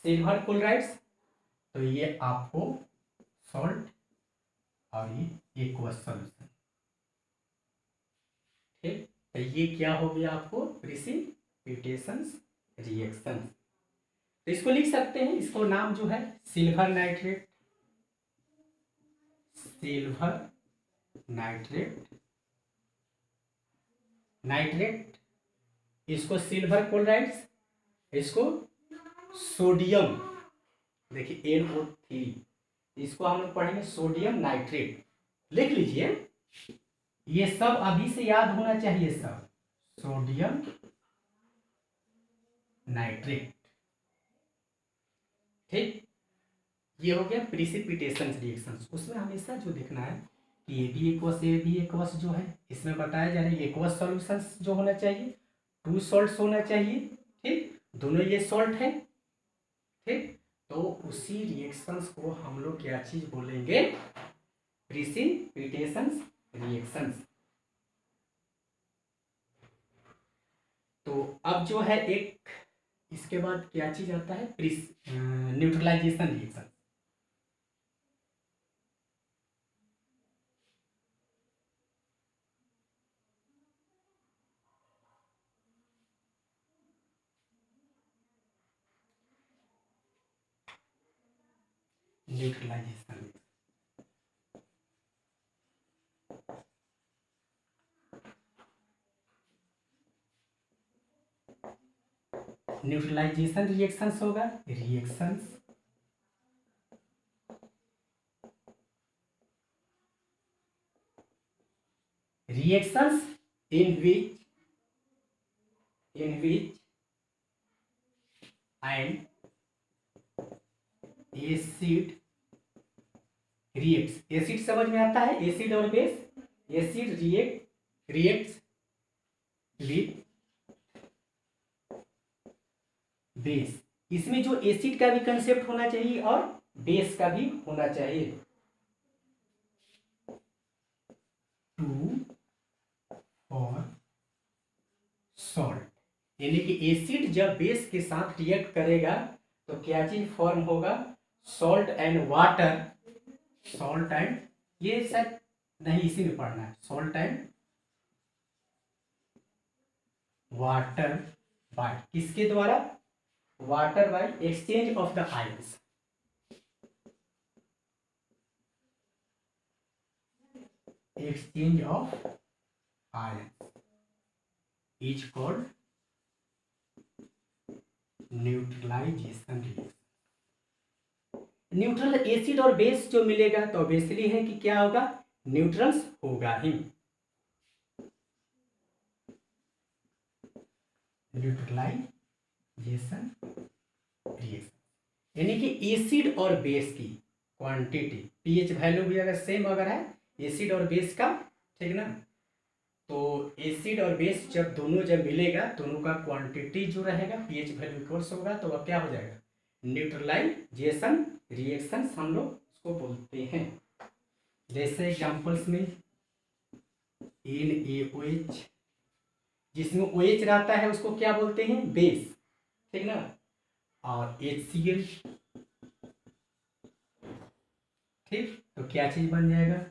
S1: सिल्वर क्लोराइड्स, तो ये आपको सॉल्ट और ये एक्वस सॉल्यूशन। ठीक, तो ये क्या हो गया आपको प्रिसिपिटेशन रिएक्शन। तो इसको लिख सकते हैं, इसको नाम जो है silver nitrate, silver nitrate, nitrate, इसको सिल्वर क्लोराइड्स, इसको सोडियम, देखिए NO3, इसको हम लोग पढ़ेंगे सोडियम नाइट्रेट। लिख लीजिए, ये सब अभी से याद होना चाहिए सब, सोडियम नाइट्रेट। ठीक, ये हो गया प्रिसिपिटेशन रिएक्शंस। उसमें हमेशा जो देखना है कि ए बी एक्वस जो है इसमें बताया जा रहा है एक्वस सॉल्यूशंस जो होना चाहिए, टू सॉल्ट्स होना चाहिए। ठीक, दोनों ये सॉल्ट है। ठीक, तो उसी रिएक्शंस को हम लोग क्या चीज बोलेंगे प्रिसिपिटेशन रिएक्शंस। तो अब जो है एक इसके बाद क्या चीज आता है neutralisation reaction. Neutralisation, neutralisation reactions होगा, reactions reactions in which an acid reacts, acid समझ में आता है, एसिड और base, acid reacts with base. इसमें जो एसिड का भी कंसेप्ट होना चाहिए और बेस का भी होना चाहिए। टू और सॉल्ट, यानी कि एसिड जब बेस के साथ रिएक्ट करेगा तो क्या चीज फॉर्म होगा salt and water, salt and, ये शायद नहीं इसी में पढ़ना है, सॉल्ट एंड वाटर बाय किसके द्वारा, water by exchange of the ions, exchange of ions is called neutralisation reaction. Neutral acid और बेस जो मिलेगा तो ऑब्वियसली है कि क्या होगा न्यूट्रल्स होगा ही, न्यूट्रलाइजेशन रिएक्शन, यानी कि एसिड और बेस की क्वांटिटी, पीएच वैल्यू भी अगर सेम अगर है एसिड और बेस का, ठीक ना, तो एसिड और बेस जब दोनों जब मिलेगा दोनों का क्वांटिटी जो रहेगा पीएच वैल्यू इक्वल्स होगा तो वह क्या हो जाएगा न्यूट्रलाइजेशन रिएक्शंस हम लोग उसको बोलते हैं। जैसे एग्जांपल्स में NaOH, जिसमें OH रहता है उसको क्या बोलते हैं बेस, ठीक ना, और HCl, ठीक, तो क्या चीज बन जाएगा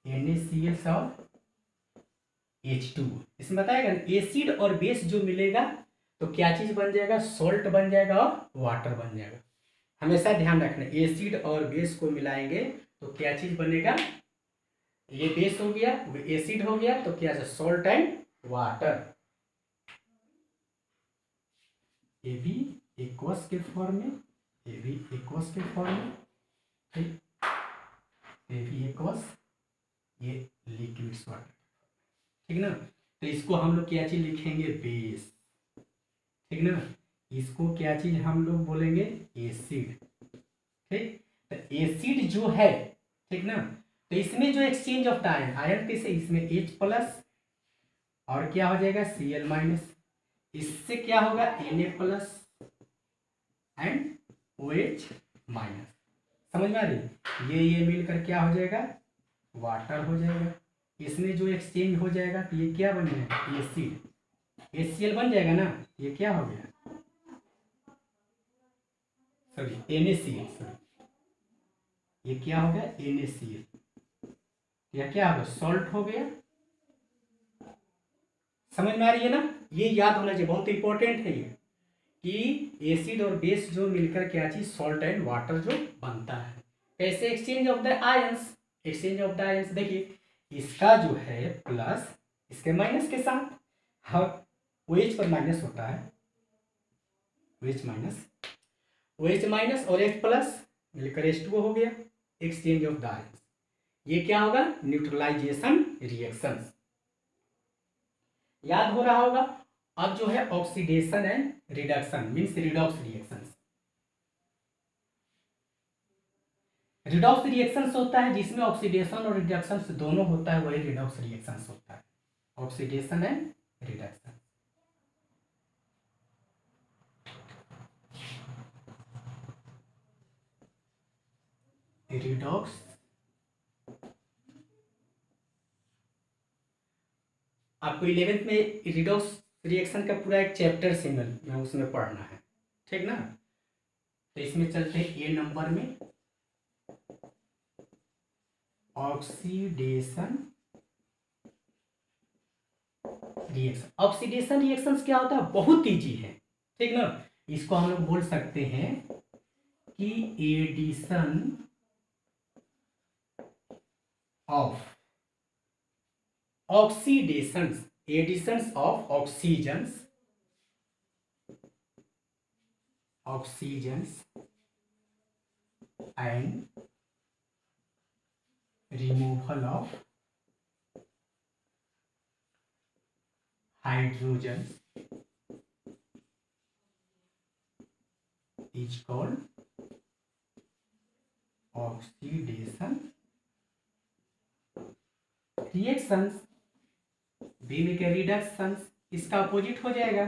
S1: NaCl और H2। इसमें बताएगा एसिड और बेस जो मिलेगा तो क्या चीज बन जाएगा सॉल्ट बन जाएगा और वाटर बन जाएगा। हमेशा ध्यान रखना एसिड और बेस को मिलाएंगे तो क्या चीज बनेगा, ये बेस हो गया वो एसिड हो गया तो क्या सॉल्ट एंड वाटर, ये भी एक्वस के फॉर्म में, ये भी एक्वस के फॉर्म में, ठीक, ये भी एक्वस, ये लिक्विड वाटर, ठीक ना। तो इसको हम लोग क्या चीज लिखेंगे, बेस, ठीक ना। इसको क्या चीज हम लोग बोलेंगे, एसिड, ठीक। तो एसिड जो है, ठीक ना, तो इसमें जो एक्सचेंज ऑफ आयन, आयन कैसे, इसमें H प्लस और क्या हो जाएगा Cl माइनस, इससे क्या होगा Na plus and OH minus, समझ में आ रही, ये मिलकर क्या हो जाएगा, वाटर हो जाएगा। इसमें जो एक्सचेंज हो जाएगा तो ये क्या बन जाएगा, एसिड, HCl बन जाएगा ना, ये क्या हो गया, सॉरी NaCl, सॉरी ये क्या हो गया NaCl, या क्या हो गया, सॉल्ट हो गया। समझ में आ रही है ना, ये याद होना चाहिए, बहुत इंपॉर्टेंट है ये, कि एसिड और बेस जो मिलकर क्या चीज, सॉल्ट एंड वाटर जो बनता है। कैसे exchange of the ions, exchange of the ions, देखिए इसका जो है प्लस इसके माइनस के साथ, हाँ OH पर माइनस होता है, OH माइनस, OH माइनस और H प्लस मिलकर H2O हो गया, एक्सचेंज ऑफ द आयंस। ये क्या होगा, न्यूट्रलाइजेशन रिएक्शन, याद हो रहा होगा। अब जो है oxidation and reduction means redox reactions, redox reactions होता है जिसमें ऑक्सीडेशन और रिडक्शन दोनों होता है, वही रिडॉक्स रिएक्शंस होता है, ऑक्सीडेशन एंड रिडक्शन। रिडॉक्स, आपको 11th में रिडॉक्स रिएक्शन का पूरा एक चैप्टर सिंगल में उसमें पढ़ना है, ठीक ना। तो इसमें चलते हैं ए नंबर में, ऑक्सीडेशन रिएक्शन। ऑक्सीडेशन रिएक्शंस क्या होता है, बहुत ईजी है, ठीक ना। इसको हम लोग बोल सकते हैं कि addition of oxidations, additions of oxygens, oxygens and removal of hydrogen is called oxidation reactions. B में क्या, रिडक्शंस, इसका अपोजिट हो जाएगा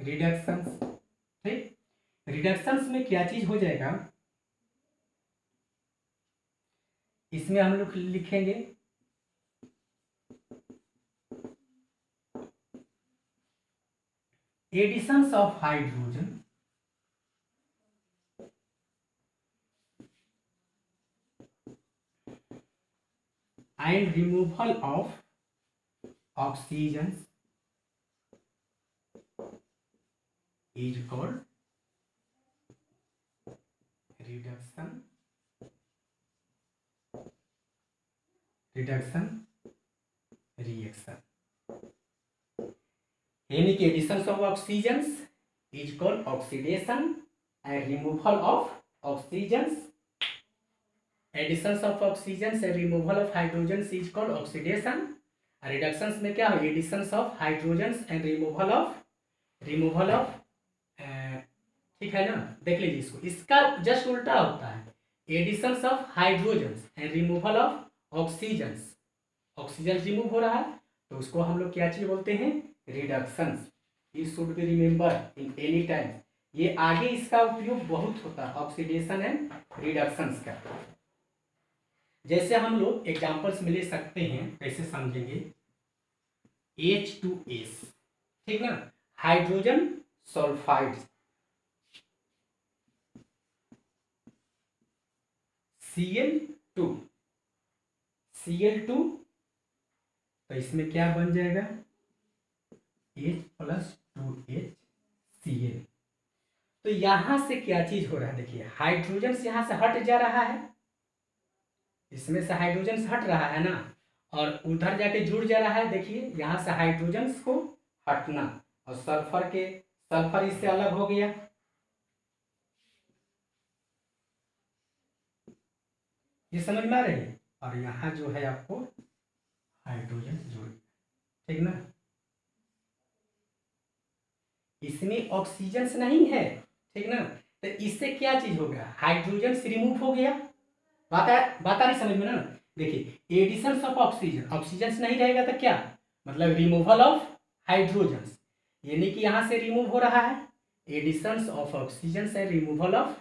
S1: रिडक्शंस, ठीक। रिडक्शंस में क्या चीज हो जाएगा, इसमें हम लोग लिखेंगे additions of hydrogen and removal of oxygen is called reduction, reduction reaction, यानी कि addition of oxygen is called oxidation and removal of oxygen, addition of oxygen and removal of hydrogen is called oxidation. Reduction में क्या हो, addition of hydrogen and removal of ठीक है ना, देख लीजिए इसको, इसका जस्ट उल्टा होता है, addition of hydrogen and removal of oxygen, oxygen remove हो रहा है तो उसको हम लोग क्या चीज बोलते हैं, reduction. It should be remember in any time, ये आगे इसका उपयोग बहुत होता है ऑक्सीडेशन एंड रिडक्शन का। जैसे हम लोग एग्जांपल्स में ले सकते हैं, कैसे समझेंगे, H2S, ठीक ना, हाइड्रोजन सल्फाइड, Cl2, Cl2, तो इसमें क्या बन जाएगा H प्लस 2HCl। तो यहां से क्या चीज हो रहा है, देखिए हाइड्रोजन से यहां से हट जा रहा है, इसमें से हाइड्रोजन हट रहा है ना, और उधर जाके जुड़ जा रहा है, देखिए यहाँ से हाइड्रोजन को हटना और सल्फर इससे अलग हो गया, ये समझ में आ रही है। और यहाँ जो है आपको हाइड्रोजन जोड़, ठीक ना। इसमें ऑक्सीजन नहीं है, ठीक ना। तो इससे क्या चीज हो गया, हाइड्रोजन रिमूव हो गया। बात आ रही समझ में ना। देखिए एडिशन ऑफ ऑक्सीजन, ऑक्सीजन नहीं रहेगा तो क्या मतलब रिमूवल ऑफ हाइड्रोजन, यानी कि यहां से रिमूव हो रहा है एडिशन ऑफ ऑक्सीजन से रिमूवल ऑफ,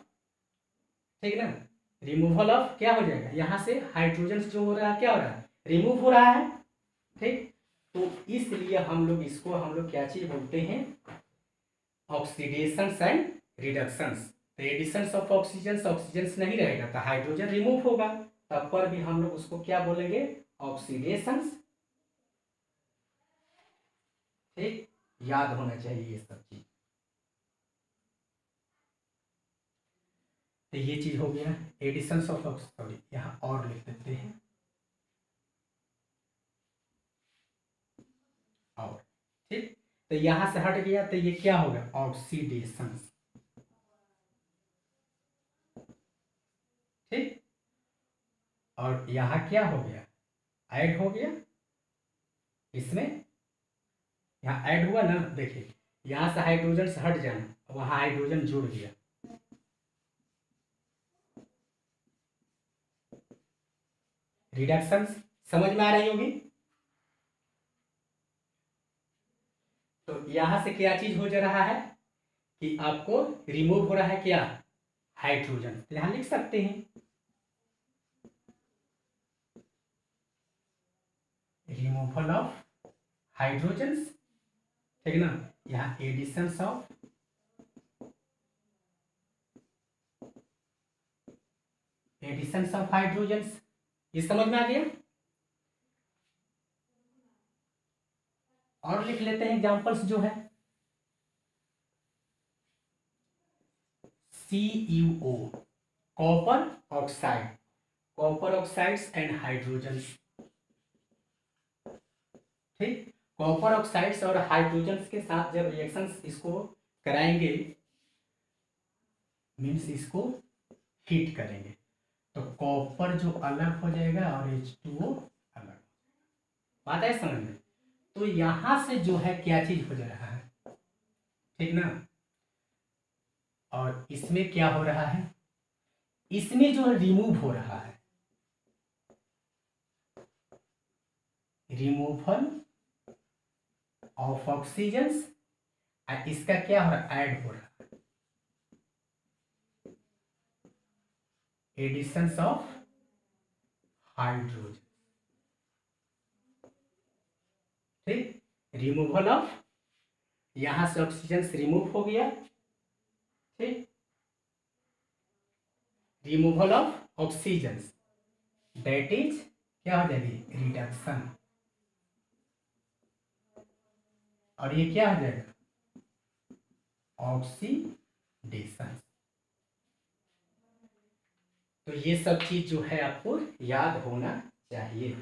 S1: ठीक ना। रिमूवल ऑफ क्या हो जाएगा, यहाँ से हाइड्रोजन जो हो रहा है क्या हो रहा है, रिमूव हो रहा है, ठीक। तो इसलिए हम लोग क्या चीज बोलते हैं, ऑक्सीडेशन एंड रिडक्शन। तो एडिशन ऑफ ऑक्सीजन नहीं रहेगा तो हाइड्रोजन रिमूव होगा, तब पर भी हम लोग उसको क्या बोलेंगे, ऑक्सीडेशन, ठीक। याद होना चाहिए ये सब चीज। तो ये चीज हो गया एडिशन ऑफ, सॉरी यहाँ और लिख देते हैं, और ठीक। तो यहां से हट गया तो ये क्या होगा, ऑक्सीडेशन, ठीक। और यहाँ क्या हो गया, ऐड हो गया, इसमें यहाँ ऐड हुआ ना। देखिए यहाँ से हाइड्रोजन से हट जाना, वहां हाइड्रोजन जुड़ गया, रिडक्शन समझ में आ रही होगी। तो यहां से क्या चीज हो जा रहा है कि आपको रिमूव हो रहा है क्या, हाइड्रोजन। तो यहां लिख सकते हैं रिमूवल ऑफ हाइड्रोजन, ठीक ना। यहाँ एडिशन ऑफ, हाइड्रोजन, ये समझ में आ गया। और लिख लेते हैं एग्जांपल्स जो है, CuO copper oxide, copper oxides and hydrogen, ठीक। कॉपर ऑक्साइड्स और हाइड्रोजन के साथ जब रिएक्शंस इसको कराएंगे, मीन्स इसको हीट करेंगे, तो कॉपर जो अलग हो जाएगा और H2O अलग, बात है समझ में। तो यहां से जो है क्या चीज हो जा रहा है, ठीक ना। और इसमें क्या हो रहा है, इसमें जो है रिमूव हो रहा है, रिमूवल ऑफ ऑक्सीजन, इसका क्या हो रहा है, ऐड हो रहा है, एडिशन ऑफ हाइड्रोजन, ठीक। रिमूवल ऑफ, यहां से ऑक्सीजन रिमूव हो गया, ठीक। Removal of oxygen, that is क्या हो जाएगी, रिडक्शन। और ये क्या हो जाएगा, ऑक्सीडेशन। तो ये सब चीज जो है आपको याद होना चाहिए।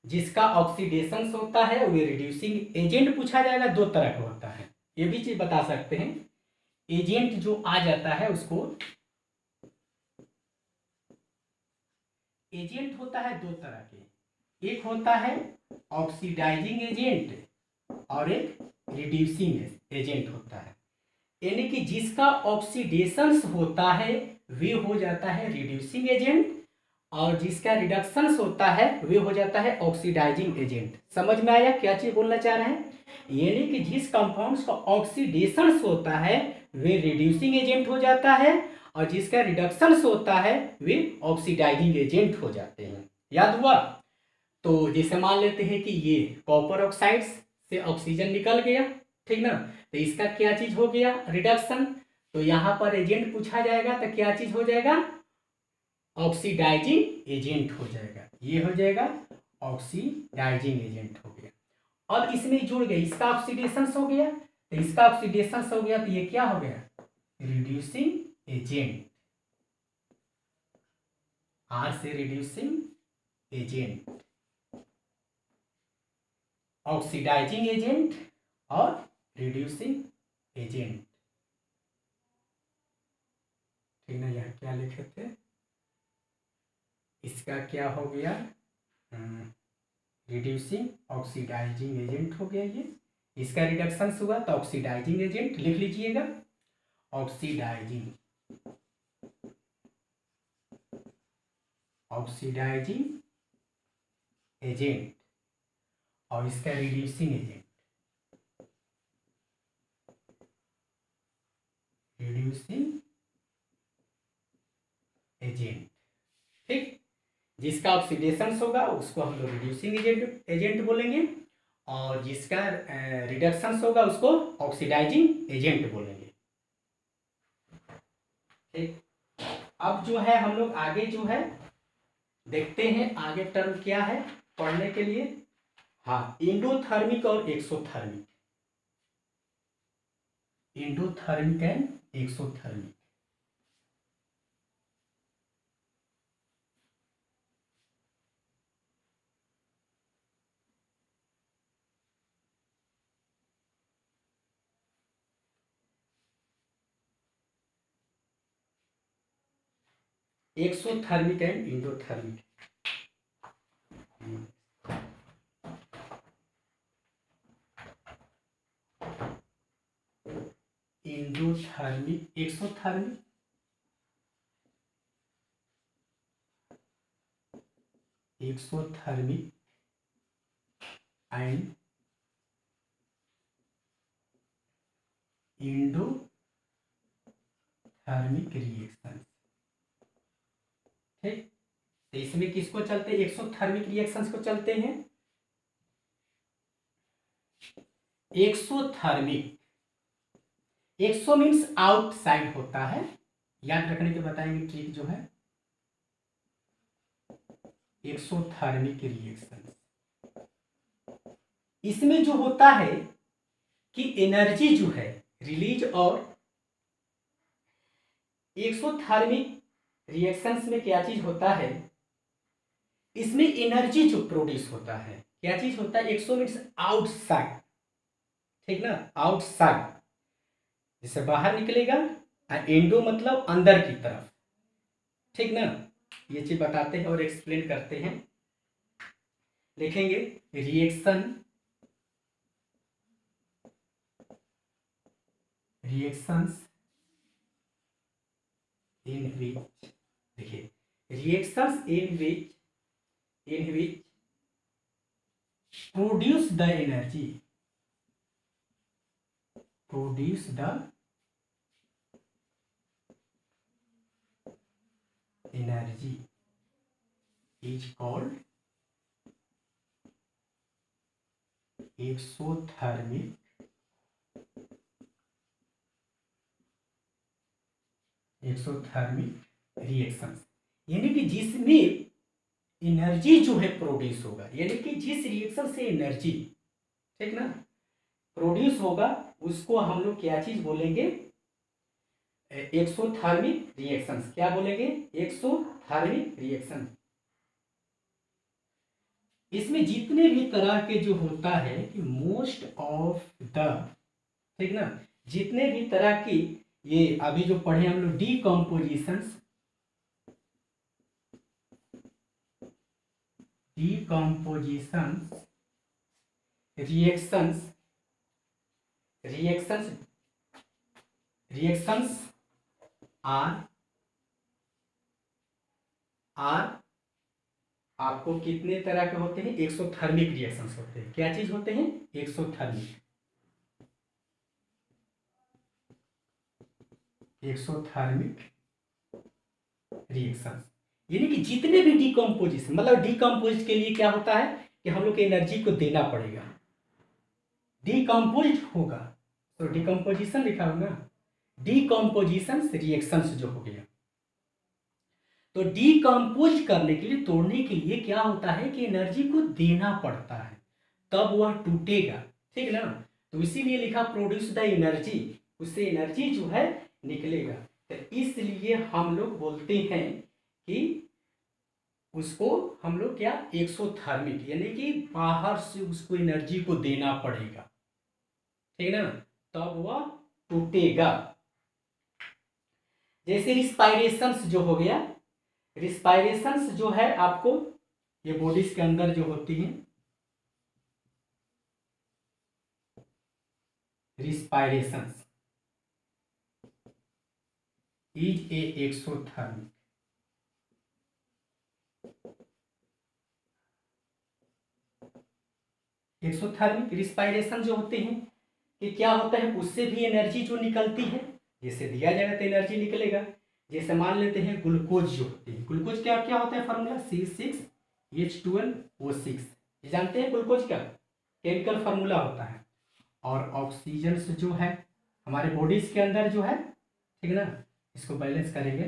S1: जिसका ऑक्सीडेशन होता है वो रिड्यूसिंग एजेंट पूछा जाएगा, दो तरह का होता है, ये भी चीज बता सकते हैं। एजेंट जो आ जाता है उसको, एजेंट होता है दो तरह के, एक होता है ऑक्सीडाइजिंग एजेंट और एक रिड्यूसिंग एजेंट होता है। यानी कि जिसका ऑक्सीडेशन होता है वे हो जाता है रिड्यूसिंग एजेंट, और जिसका रिडक्शन होता है वे हो जाता है ऑक्सीडाइजिंग एजेंट। समझ में आया क्या चीज बोलना चाह रहे हैं, यानी कि जिस कंपाउंड्स का ऑक्सीडेशन होता है वे रिड्यूसिंग एजेंट हो जाता है, और जिसका रिडक्शन होता है वे ऑक्सीडाइजिंग एजेंट हो जाते हैं। याद हुआ। तो जैसे मान लेते हैं कि ये कॉपर ऑक्साइड्स से ऑक्सीजन निकल गया, ठीक ना। तो इसका क्या चीज हो गया, रिडक्शन। तो यहां पर एजेंट पूछा जाएगा तो क्या चीज हो जाएगा, ऑक्सीडाइजिंग एजेंट हो जाएगा, ये हो जाएगा ऑक्सीडाइजिंग एजेंट हो गया। अब इसमें जुड़ गए, इसका ऑक्सीडेशन हो गया, तो इसका ऑक्सीडेशन हो गया, तो ये क्या हो गया, रिड्यूसिंग एजेंट, आर से रिड्यूसिंग एजेंट, ऑक्सीडाइजिंग एजेंट और रिड्यूसिंग एजेंट, ठीक ना। यहाँ क्या लिखे थे, इसका क्या हो गया, रिड्यूसिंग ऑक्सीडाइजिंग एजेंट हो गया ये। इसका रिडक्शन हुआ तो ऑक्सीडाइजिंग एजेंट लिख लीजिएगा, ऑक्सीडाइजिंग एजेंट, और इसका रिड्यूसिंग एजेंट, ठीक। जिसका ऑक्सीडेशन होगा उसको हम लोग रिड्यूसिंग एजेंट बोलेंगे, और जिसका रिडक्शन होगा उसको ऑक्सीडाइजिंग एजेंट बोलेंगे, ठीक। अब जो है हम लोग आगे जो है देखते हैं आगे टर्म क्या है पढ़ने के लिए। हाँ, एंडोथर्मिक और exothermic, endothermic and exothermic. Exothermic and endothermic. Endothermic, exothermic, exothermic and endothermic reaction, ठीक। तो इसमें किसको चलते हैं, एक्सोथर्मिक रिएक्शंस को चलते हैं। एक्सोथर्मिक, एक्सो मीन्स आउटसाइड होता है, याद रखने के बताएंगे ट्रिक जो है। एक्सोथर्मिक रिएक्शन, इसमें जो होता है कि एनर्जी जो है रिलीज, और एक्सोथर्मिक रिएक्शंस में क्या चीज होता है, इसमें एनर्जी जो प्रोड्यूस होता है, क्या चीज होता है, एक्सो मीन्स आउटसाइड, ठीक ना, आउटसाइड जैसे बाहर निकलेगा, एंडो मतलब अंदर की तरफ, ठीक ना। ये चीज बताते हैं और एक्सप्लेन करते हैं, लिखेंगे रिएक्शंस इन विच, देखिए reactions in which produce the energy is called exothermic reactions, यानी कि जिसमें एनर्जी जो है प्रोड्यूस होगा, यानी कि जिस रिएक्शन से एनर्जी, ठीक ना, प्रोड्यूस होगा उसको हम लोग क्या चीज बोलेंगे, एक्सोथर्मिक रिएक्शंस। क्या बोलेंगे, एक्सोथर्मिक रिएक्शन। इसमें जितने भी तरह के जो होता है कि मोस्ट ऑफ द, ठीक ना, जितने भी तरह की, ये अभी जो पढ़े हम लोग डीकम्पोजिशंस रिएक्शंस आर आपको कितने तरह के होते हैं, एक्सोथर्मिक रिएक्शंस होते हैं। क्या चीज होते हैं, एक्सोथर्मिक रिएक्शंस, यानी कि जितने भी डिकम्पोजिशन, मतलब डिकम्पोज के लिए क्या होता है कि हम लोग एनर्जी को देना पड़ेगा, डिकम्पोज होगा तो डिकम्पोजिशन लिखा होगा, डिकम्पोजिशन रिएक्शंस जो हो गया। तो डिकम्पोज करने के लिए, तोड़ने के लिए क्या होता है कि एनर्जी को देना पड़ता है, तब वह टूटेगा, ठीक ना। तो इसीलिए लिखा प्रोड्यूस द एनर्जी, उससे एनर्जी जो है निकलेगा। तो इसलिए हम लोग बोलते हैं कि उसको हम लोग क्या, एक्सोथर्मिक, यानी कि बाहर से उसको एनर्जी को देना पड़ेगा, ठीक ना, तब वह टूटेगा। जैसे रिस्पायरेशंस जो हो गया, रिस्पायरेशंस जो है आपको ये बॉडीज के अंदर जो होती हैं, respirations is a exothermic, exothermic respiration जो होते हैं कि क्या होता है, उससे भी एनर्जी जो निकलती है, जैसे दिया जाएगा तो एनर्जी निकलेगा। जैसे मान लेते हैं ग्लूकोज जो होती है, ग्लूकोज क्या क्या होता है फार्मूला C6H12O6, ये जानते हैं ग्लूकोज का केमिकल फार्मूला होता है। और ऑक्सीजन जो है हमारे बॉडीज के अंदर जो है, ठीक है ना, इसको बैलेंस करेंगे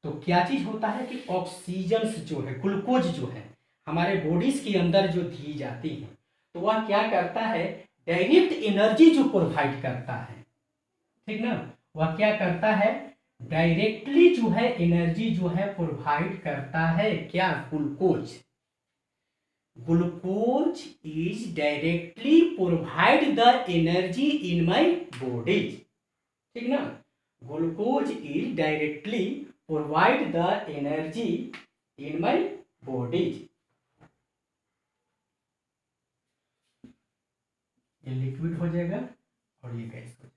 S1: तो क्या चीज होता है कि ऑक्सीजन जो है, ग्लूकोज जो है हमारे बॉडीज के अंदर जो दी जाती है, तो वह क्या करता है, डायरेक्ट एनर्जी जो प्रोवाइड करता है, ठीक ना, वह क्या करता है, डायरेक्टली जो है एनर्जी जो है प्रोवाइड करता है। क्या, glucose, glucose is directly provide the energy in my bodies, ठीक ना, glucose is directly provide the energy in my bodies. ये लिक्विड हो जाएगा और ये गैस हो जाएगा,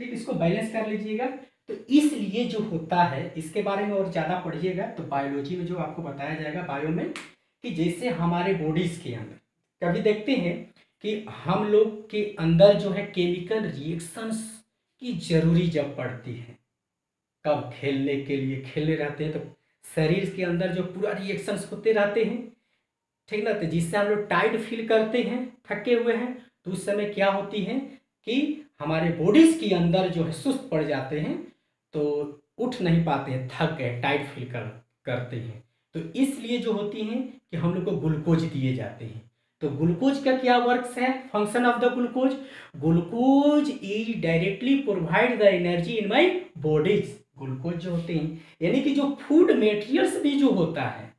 S1: ठीक, इसको बैलेंस कर लीजिएगा। तो इसलिए जो होता है, इसके बारे में और ज़्यादा पढ़िएगा तो बायोलॉजी में जो आपको बताया जाएगा बायो में, कि जैसे हमारे बॉडीज़ के अंदर कभी देखते हैं कि हम लोग के अंदर जो है केमिकल रिएक्शंस की जरूरी जब पड़ती है, कब खेलने के लिए खेलने रहते हैं तो शरीर के अंदर जो पूरा रिएक्शंस होते रहते हैं, ठीक ना, तो जिससे हम लोग टाइट फील करते हैं, थके हुए हैं, तो उस समय क्या होती है कि हमारे बॉडीज के अंदर जो है सुस्त पड़ जाते हैं, तो उठ नहीं पाते हैं, थक गए, टाइट फील करते हैं, तो इसलिए जो होती हैं कि हम लोग को ग्लूकोज दिए जाते हैं। तो ग्लूकोज का क्या वर्क्स है, function of the glucose, glucose is directly provide the energy in my bodies. Glucose जो होते हैं यानी कि जो फूड मेटेरियल्स भी जो होता है,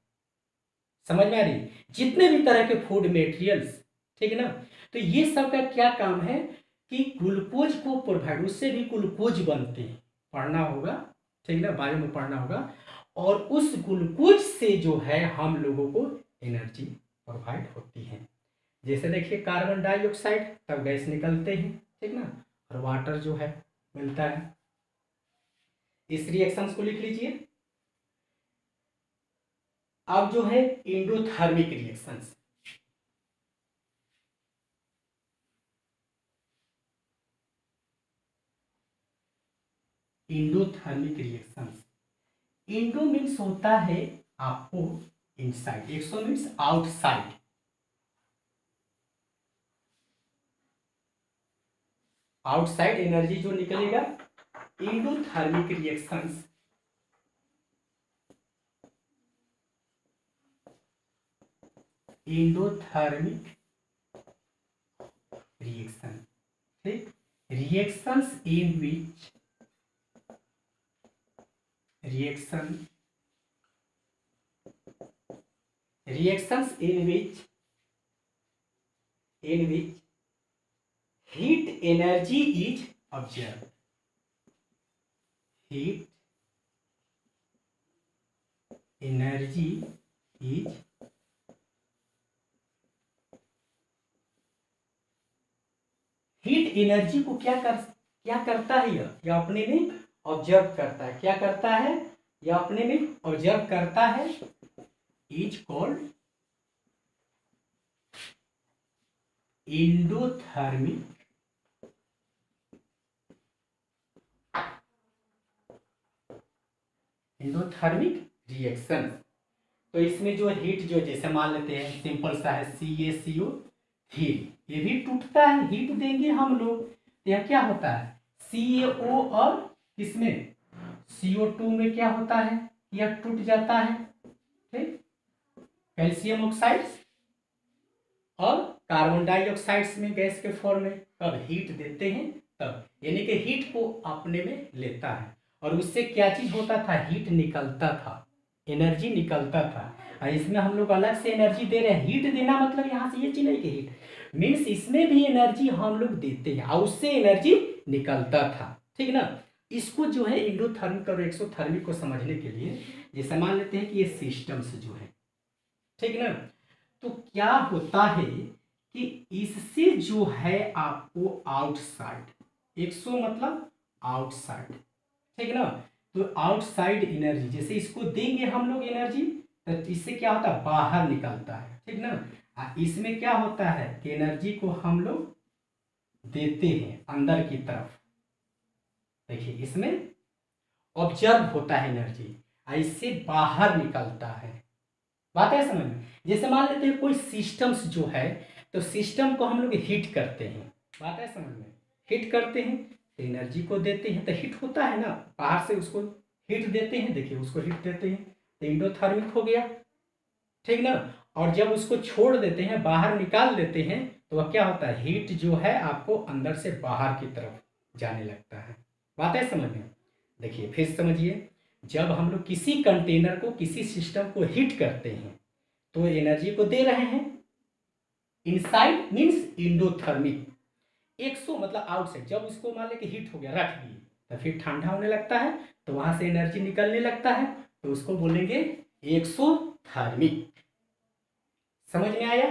S1: समझ में आ रही, जितने भी तरह के फूड मेटेरियल्स, ठीक है ना, तो ये सब का क्या काम है कि ग्लूकोज को प्रोवाइड, उससे भी ग्लूकोज बनते हैं, पढ़ना होगा, ठीक ना, बायो में पढ़ना होगा। और उस ग्लूकोज से जो है हम लोगों को एनर्जी प्रोवाइड होती है। जैसे देखिए कार्बन डाइऑक्साइड तब गैस निकलते हैं, ठीक ना, और वाटर जो है मिलता है। इस रिएक्शंस को लिख लीजिए। अब जो है endothermic reactions, endothermic reactions, Indo means होता है आपको इनसाइड, एक्सो मीन्स आउटसाइड, आउटसाइड एनर्जी जो निकलेगा। एंडोथर्मिक रिएक्शंस, एंडोथर्मिक रिएक्शन, ठीक, reactions in which, reactions in which heat energy is observed, heat energy is heat energy को क्या करता है, यह अपने में ऑब्जर्व करता है। क्या करता है, यह अपने में ऑब्जर्व करता है, इज कॉल्ड एंडोथर्मिक रिएक्शन। तो इसमें जो हीट जो, जैसे मान लेते हैं सिंपल सा है CaCO3, ये भी टूटता है, हीट देंगे हम लोग तो यह क्या होता है CaO, और इसमें CO2 में क्या होता है, यह टूट जाता है, ठीक, कैल्शियम ऑक्साइड्स और कार्बन डाइऑक्साइड्स में गैस के फॉर्म में कब हीट देते हैं तब, यानी कि हीट को अपने में लेता है, और उससे क्या चीज होता था, हीट निकलता था, एनर्जी निकलता था। और इसमें हम लोग अलग से एनर्जी दे रहे हैं, हीट देना मतलब यहाँ से ये चीज नहीं कि हीट मीन्स इसमें भी एनर्जी हम लोग देते हैं और उससे एनर्जी निकलता था, ठीक ना। इसको जो है इंडोथर्मिक और एक्सोथर्मिक को समझने के लिए जैसे मान लेते हैं कि ये सिस्टम्स जो है, ठीक ना, तो क्या होता है कि इससे जो है आपको आउटसाइड, एक्सो मतलब आउटसाइड, ठीक ना, तो आउटसाइड एनर्जी जैसे इसको देंगे हम लोग एनर्जी तो इससे क्या होता है बाहर निकलता है, ठीक ना। इसमें क्या होता है कि एनर्जी को हम लोग देते हैं अंदर की तरफ, देखिए इसमें ऑब्जर्व होता है एनर्जी, इससे बाहर निकलता है। बात है समझ में। जैसे मान लेते हैं कोई सिस्टम्स जो है, तो सिस्टम को हम लोग हीट करते हैं, बात है समझ में, हीट करते हैं तो एनर्जी को देते हैं तो हीट होता है ना, बाहर से उसको हीट देते हैं, देखिए उसको हीट देते हैं तो इंडोथर्मिक हो गया, ठीक ना। और जब उसको छोड़ देते हैं बाहर निकाल देते हैं तो वह क्या होता है हीट जो है आपको अंदर से बाहर की तरफ जाने लगता है। बात है समझ में। देखिए फिर समझिए, जब हम लोग किसी कंटेनर को किसी सिस्टम को हीट करते हैं तो एनर्जी को दे रहे हैं, इनसाइड मीन्स इंडोथर्मिक, एक्सो मतलब आउटसाइड, जब उसको मान ले कि हीट हो गया रख दिए तो फिर ठंडा होने लगता है तो वहां से एनर्जी निकलने लगता है तो उसको बोलेंगे एक्सोथर्मिक। समझ में आया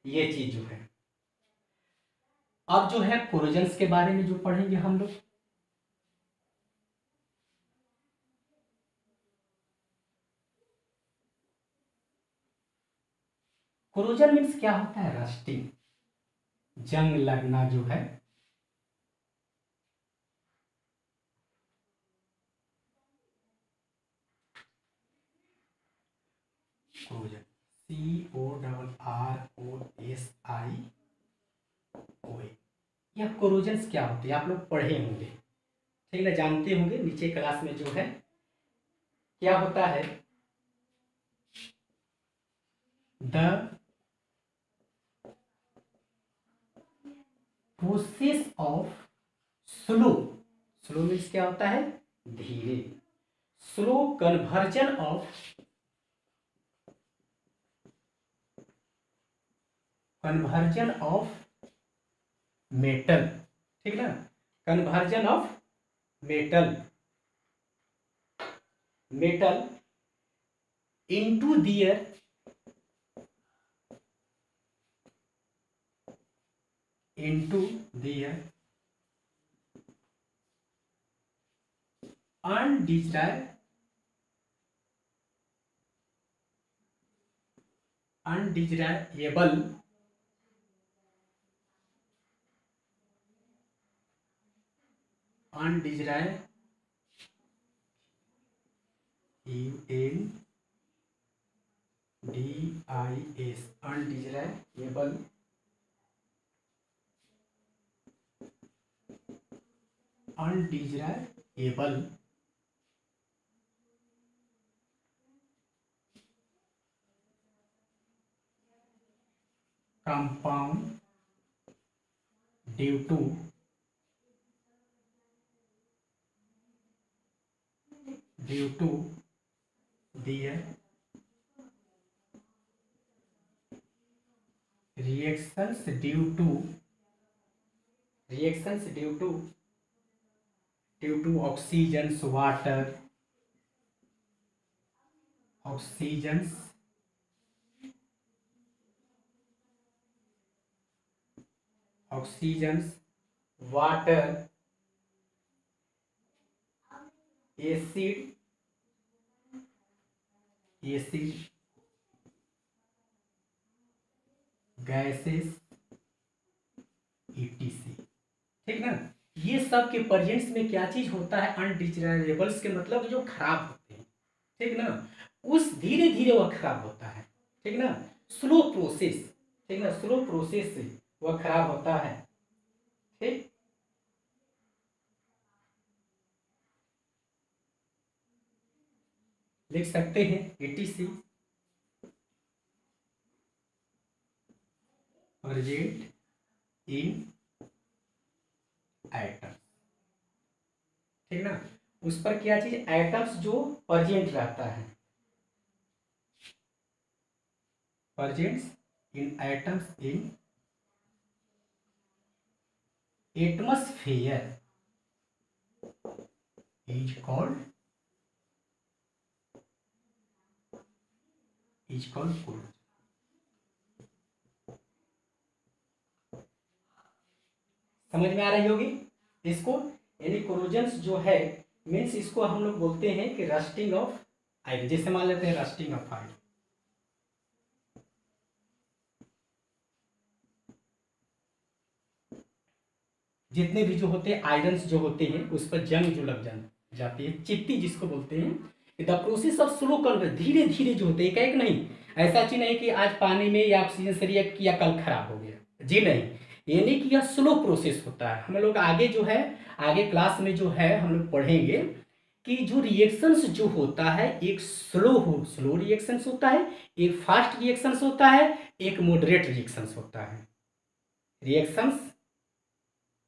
S1: ये चीज जो है। अब जो है कोरोजन्स के बारे में जो पढ़ेंगे हम लोग, कोरोजन मीन्स क्या होता है रस्टिंग, जंग लगना जो है, कोरोजन, CORROSIO, यह कोरोजन्स क्या होते हैं आप लोग पढ़े होंगे, ठीक ना, जानते होंगे, नीचे क्लास में जो है क्या होता है the process of slow, slow means क्या होता है धीरे, स्लो कन्वर्जन ऑफ मेटल, ठीक ना, conversion of metal, metal into their undesirable undesirable undesirable compound due to their reactions due to oxygens water acid gases etc, ठीक ना। ये सब के प्रेजेंस में क्या चीज होता है अनडिजायरेबल्स के मतलब जो खराब होते हैं, ठीक ना, उस धीरे धीरे वह खराब होता है, ठीक ना, स्लो प्रोसेस, ठीक ना, स्लो प्रोसेस से वह खराब होता है, ठीक। लिख सकते हैं etc प्रेजेंट इन एटम, ठीक ना, उस पर क्या चीज एटम्स जो प्रेजेंट रहता है, presents in atoms in atmosphere, is called corrosion. समझ में आ रही होगी इसको, यानी कोरोजन्स जो है मीन्स इसको हम लोग बोलते हैं कि रस्टिंग ऑफ आयरन। जैसे मान लेते हैं रस्टिंग ऑफ आयरन, जितने भी जो होते हैं आयरन्स जो होते हैं उस पर जंग जो लग जाती है, चित्ती जिसको बोलते हैं। The process of slow conversion, धीरे धीरे जो होते हैं, एक नहीं। ऐसा चीज नहीं कि आज पानी में या ऑक्सीजन से रिएक्ट किया कल खराब हो गया, जी नहीं। यानी कि यह स्लो प्रोसेस होता है। हम लोग आगे जो है, आगे क्लास में जो है हम लोग पढ़ेंगे कि जो रिएक्शंस जो होता है एक स्लो रिएक्शंस होता है, एक फास्ट रिएक्शंस होता है, एक मॉडरेट रिएक्शंस होता है। रिएक्शंस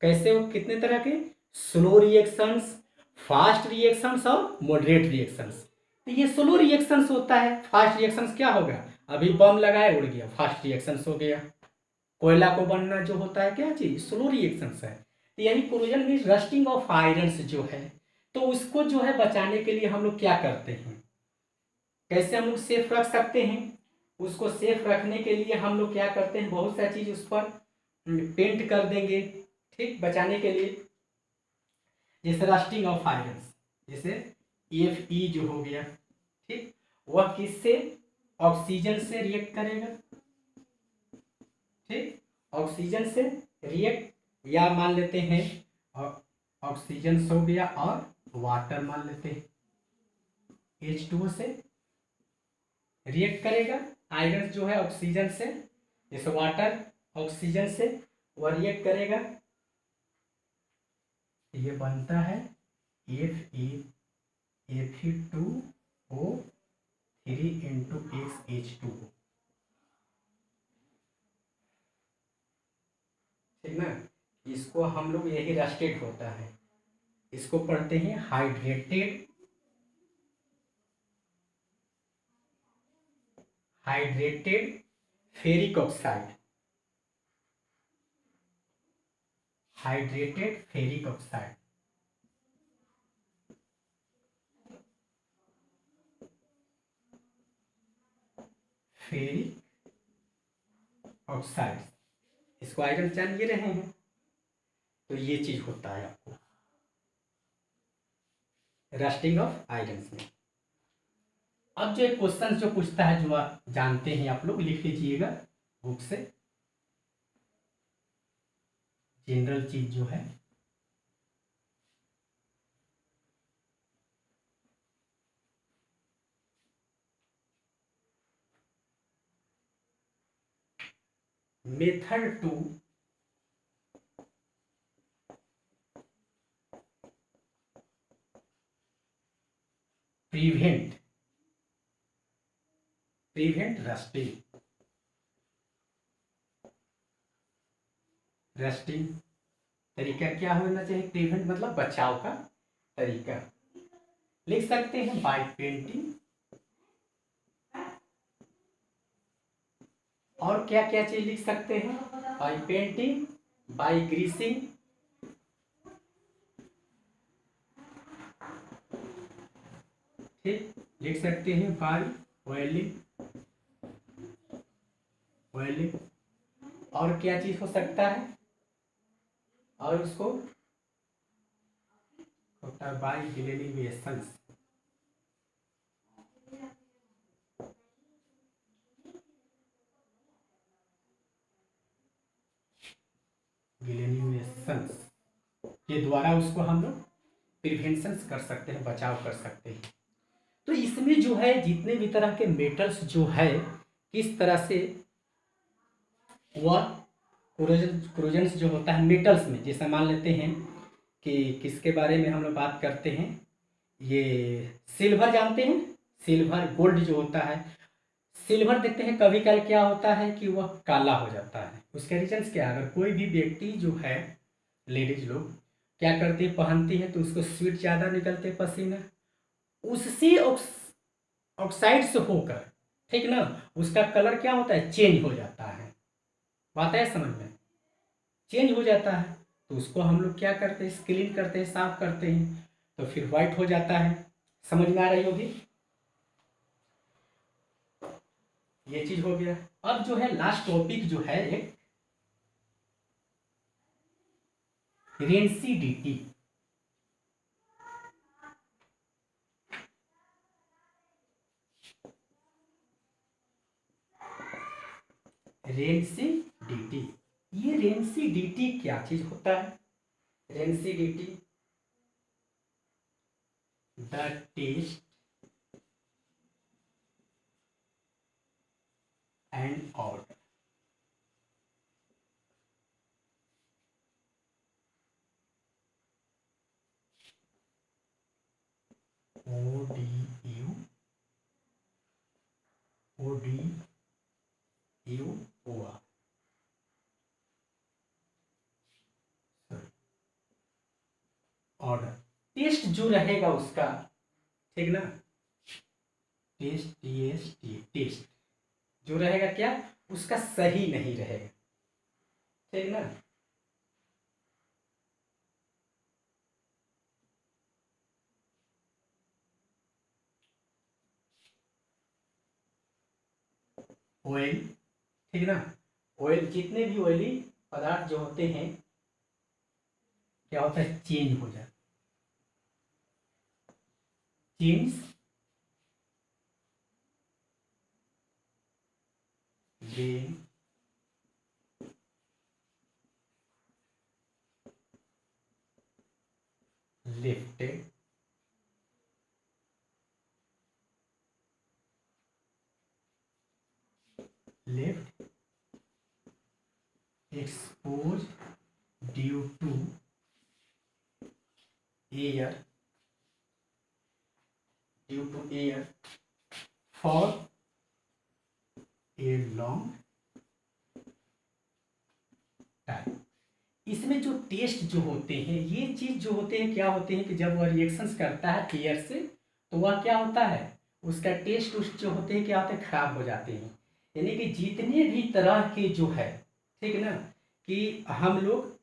S1: कैसे हो, कितने तरह के, स्लो रिएक्शंस, फास्ट रिएक्शंस और मॉडरेट रिएक्शंस। तो ये स्लो रिएक्शंस होता है। फास्ट रिएक्शंस क्या होगा, अभी बम लगाए उड़ गया, फास्ट रिएक्शंस हो गया। कोयला को बनना जो होता है क्या चीज, स्लो रिएक्शंस है। तो यानी corrosion means rusting of irons जो है, तो उसको जो है बचाने के लिए हम लोग क्या करते हैं, कैसे हम लोग सेफ रख सकते हैं। उसको सेफ रखने के लिए हम लोग क्या करते हैं, बहुत सारी चीज उस पर पेंट कर देंगे, ठीक, बचाने के लिए। जैसे रस्टिंग ऑफ आयरन्स, जैसे Fe जो हो गया, ठीक, वह किससे, ऑक्सीजन से रिएक्ट करेगा, ठीक, ऑक्सीजन से रिएक्ट, या मान लेते हैं ऑक्सीजन हो गया और वाटर मान लेते हैं, H2O से रिएक्ट करेगा। आयरन जो है ऑक्सीजन से, जैसे वाटर ऑक्सीजन से वह रिएक्ट करेगा, ये बनता है Fe2O3 ठीक ना। इसको हम लोग, यही रस्टेड होता है, इसको पढ़ते हैं hydrated ferric oxide, hydrated ferric oxide. Ferric oxide, इसको आयरन जान ये रहे हैं, तो ये चीज होता है आपको रस्टिंग ऑफ आयरन में। अब जो एक क्वेश्चन जो पूछता है, जो आप जानते हैं, आप लोग लिख लीजिएगा बुक से, जनरल चीज जो है, मेथड टू प्रिवेंट रस्टिंग तरीका क्या होना चाहिए, प्रिवेंट मतलब बचाव का तरीका। लिख सकते हैं बाय पेंटिंग, और क्या क्या चीज लिख सकते हैं, बाय पेंटिंग, बाय ग्रीसिंग, ठीक, लिख सकते हैं बाय ऑयलिंग, और क्या चीज हो सकता है, और उसको होता है बाय ग्रेन्युलेशंस, के द्वारा उसको हम लोग प्रिवेंशन कर सकते हैं, बचाव कर सकते हैं। तो इसमें जो है जितने भी तरह के मेटल्स जो है, किस तरह से वह कोरोजन्स जो होता है मेटल्स में, जैसे मान लेते हैं कि किसके बारे में हम लोग बात करते हैं, ये सिल्वर जानते हैं, सिल्वर गोल्ड जो होता है, सिल्वर देखते हैं कभी कल क्या होता है कि वह काला हो जाता है। उसके रीजन्स क्या है, अगर कोई भी व्यक्ति जो है, लेडीज लोग क्या करती है, पहनती है तो उसको स्वीट ज़्यादा निकलते पसीना, उससे ऑक्साइड से होकर, ठीक ना, उसका कलर क्या होता है, चेंज हो जाता है। बात है समझ में, चेंज हो जाता है। तो उसको हम लोग क्या करते हैं, क्लीन करते हैं, साफ करते हैं। तो फिर व्हाइट हो जाता है। समझ में आ रही होगी, ये चीज हो गया। अब जो है लास्ट टॉपिक जो है एक रेंसिडिटी। रेंसिडिटी, ये रेंसिडिटी क्या चीज होता है? Rancidity, the taste and odour. ODU, ODUOR, odour. Taste जो रहेगा उसका, ठीक ना, टेस्ट, टेस्ट जो रहेगा क्या, उसका सही नहीं रहेगा, ठीक ना। ऑयल, ठीक ना, ऑयल, जितने भी ऑयली पदार्थ जो होते हैं क्या होता है, चेंज हो जाता है, change when lifted left exposed due to air for a long time. इसमें जो टेस्ट जो होते हैं, ये चीज जो होते हैं क्या होते हैं कि जब वह रिएक्शंस करता है एयर से तो वह क्या होता है, उसका टेस्ट उस जो होते हैं क्या होते हैं, खराब हो जाते हैं। यानी कि जितने भी तरह के जो है, ठीक ना, कि हम लोग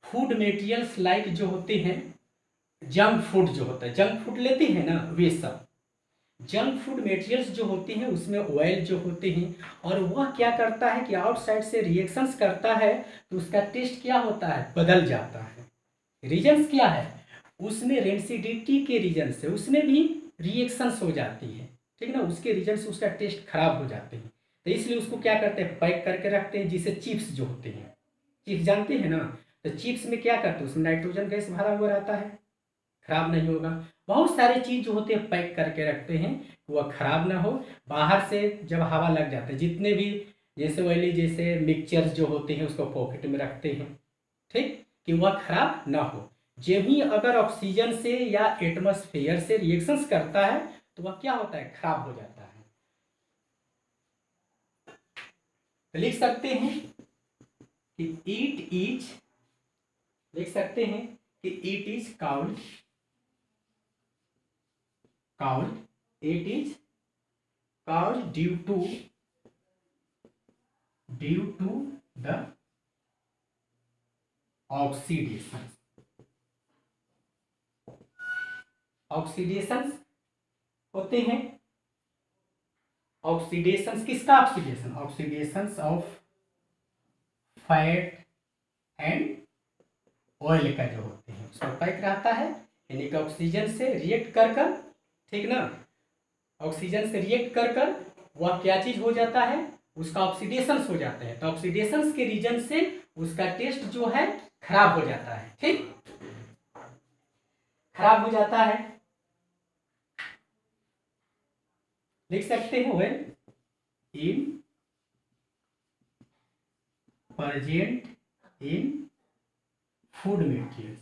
S1: फूड मटेरियल्स लाइक जो होते हैं, जंक फूड जो होता है, जंक फूड लेते हैं ना, वे सब जंक फूड मटेरियल्स जो होते हैं उसमें ऑयल जो होते हैं, और वह क्या करता है कि आउटसाइड से रिएक्शंस करता है तो उसका टेस्ट क्या होता है, बदल जाता है। रीजन्स क्या है, उसमें रेंसिडिटी के रीजन से उसमें भी रिएक्शंस हो जाती है, ठीक ना, उसके रीजन से उसका टेस्ट खराब हो जाते हैं। तो इसलिए उसको क्या करते हैं, पैक करके रखते हैं, जिसे चिप्स जो होते हैं, चिप्स जानते हैं ना, तो चिप्स में क्या करते हैं, उसमें नाइट्रोजन गैस भरा हुआ रहता है, खराब नहीं होगा। बहुत सारे चीज जो होते हैं पैक करके रखते हैं, वह खराब ना हो। बाहर से जब हवा लग जाता है, जितने भी जैसे ऑयली जैसे मिक्सचर्स जो होते हैं उसको पॉकेट में रखते हैं, ठीक, कि वह खराब ना हो। जब ही अगर ऑक्सीजन से या एटमॉस्फेयर से रिएक्शंस करता है तो वह क्या होता है, खराब हो जाता है। तो लिख सकते हैं कि इट इज, लिख सकते हैं कि it is called, it is called due to the oxidations होते हैं। ऑक्सीडेशंस किसका, oxidations of fat and oil का जो होते हैं उसका पैक रहता है, यानी कि ऑक्सीजन से रिएक्ट कर कर, ठीक ना, ऑक्सीजन से रिएक्ट कर कर वह क्या चीज हो जाता है, उसका ऑक्सीडेशंस हो जाता है। तो ऑक्सीडेशंस के रीजन से उसका टेस्ट जो है खराब हो जाता है, ठीक, खराब हो जाता है। लिख सकते हैं when in present in food material,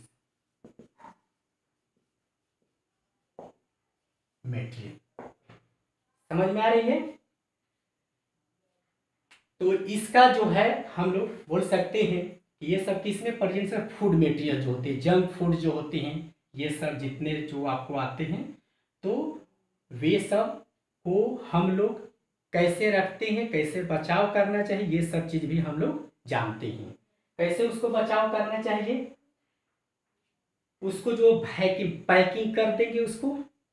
S1: समझ में आ रही है। तो इसका जो है हम लोग बोल सकते हैं कि ये सब किसमें प्रेजेंट है, फूड मटेरियल जो होते हैं, जंक फूड जो होते हैं, ये सब जितने जो आपको आते हैं, तो वे सब को हम लोग कैसे रखते हैं, कैसे बचाव करना चाहिए, ये सब चीज भी हम लोग जानते हैं। कैसे उसको बचाव करना चाहिए, उसको जो पैकिंग कर देंगे, उसको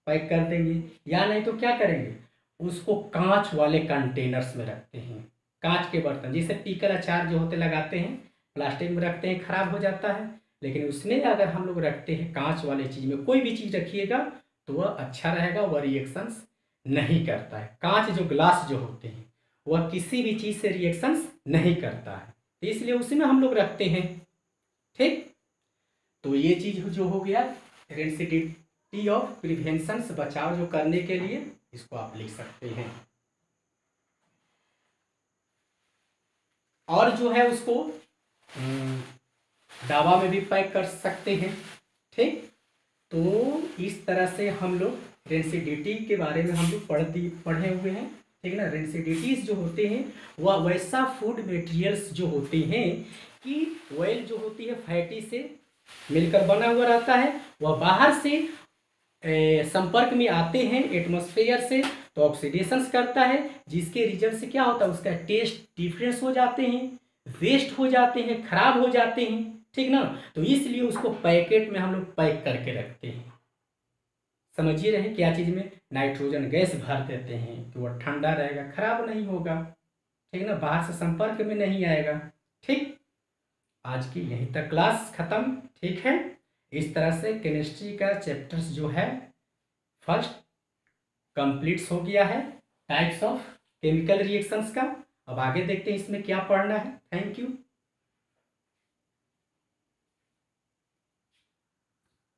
S1: पैक कर देंगे, या नहीं तो क्या करेंगे, उसको कांच वाले कंटेनर्स में रखते हैं। कांच के बर्तन, जैसे पीकर अचार जो होते लगाते हैं, प्लास्टिक में रखते हैं, खराब हो जाता है। लेकिन उसमें अगर हम लोग रखते हैं कांच वाले चीज़ में, कोई भी चीज़ रखिएगा तो वह अच्छा रहेगा, वह रिएक्शंस नहीं करता है। कांच जो ग्लास जो होते हैं वह किसी भी चीज़ से रिएक्शंस नहीं करता है, तो इसलिए उसमें हम लोग रखते हैं। ठीक, तो ये चीज़ जो हो गया रेंसिडिटी ऑफ प्रिवेंशन, बचाव जो करने के लिए, इसको आप लिख सकते हैं। और जो है उसको दवा में भी पैक कर सकते हैं। ठीक, तो इस तरह से हम लोग रेंसिडिटी के बारे में हम लोग पढ़े हुए हैं। ठीक है ना। रेंसिडिटीज जो होते हैं वह वैसा फूड मटेरियल्स जो होते हैं कि ऑयल जो होती है फैटी से मिलकर बना हुआ रहता है, वह बाहर से संपर्क में आते हैं एटमॉस्फेयर से, तो ऑक्सीडेशन करता है, जिसके रिजल्ट से क्या होता है, उसका टेस्ट डिफरेंस हो जाते हैं, वेस्ट हो जाते हैं, खराब हो जाते हैं। ठीक ना। तो इसलिए उसको पैकेट में हम लोग पैक करके रखते हैं। समझिए रहे क्या चीज़ में, नाइट्रोजन गैस भर देते हैं कि वह ठंडा रहेगा, खराब नहीं होगा। ठीक ना, बाहर से संपर्क में नहीं आएगा। ठीक, आज की यहीं तक क्लास खत्म। ठीक है, इस तरह से केमिस्ट्री का चैप्टर्स जो है फर्स्ट कंप्लीट्स हो गया है, टाइप्स ऑफ केमिकल रिएक्शंस का। अब आगे देखते हैं इसमें क्या पढ़ना है। Thank you.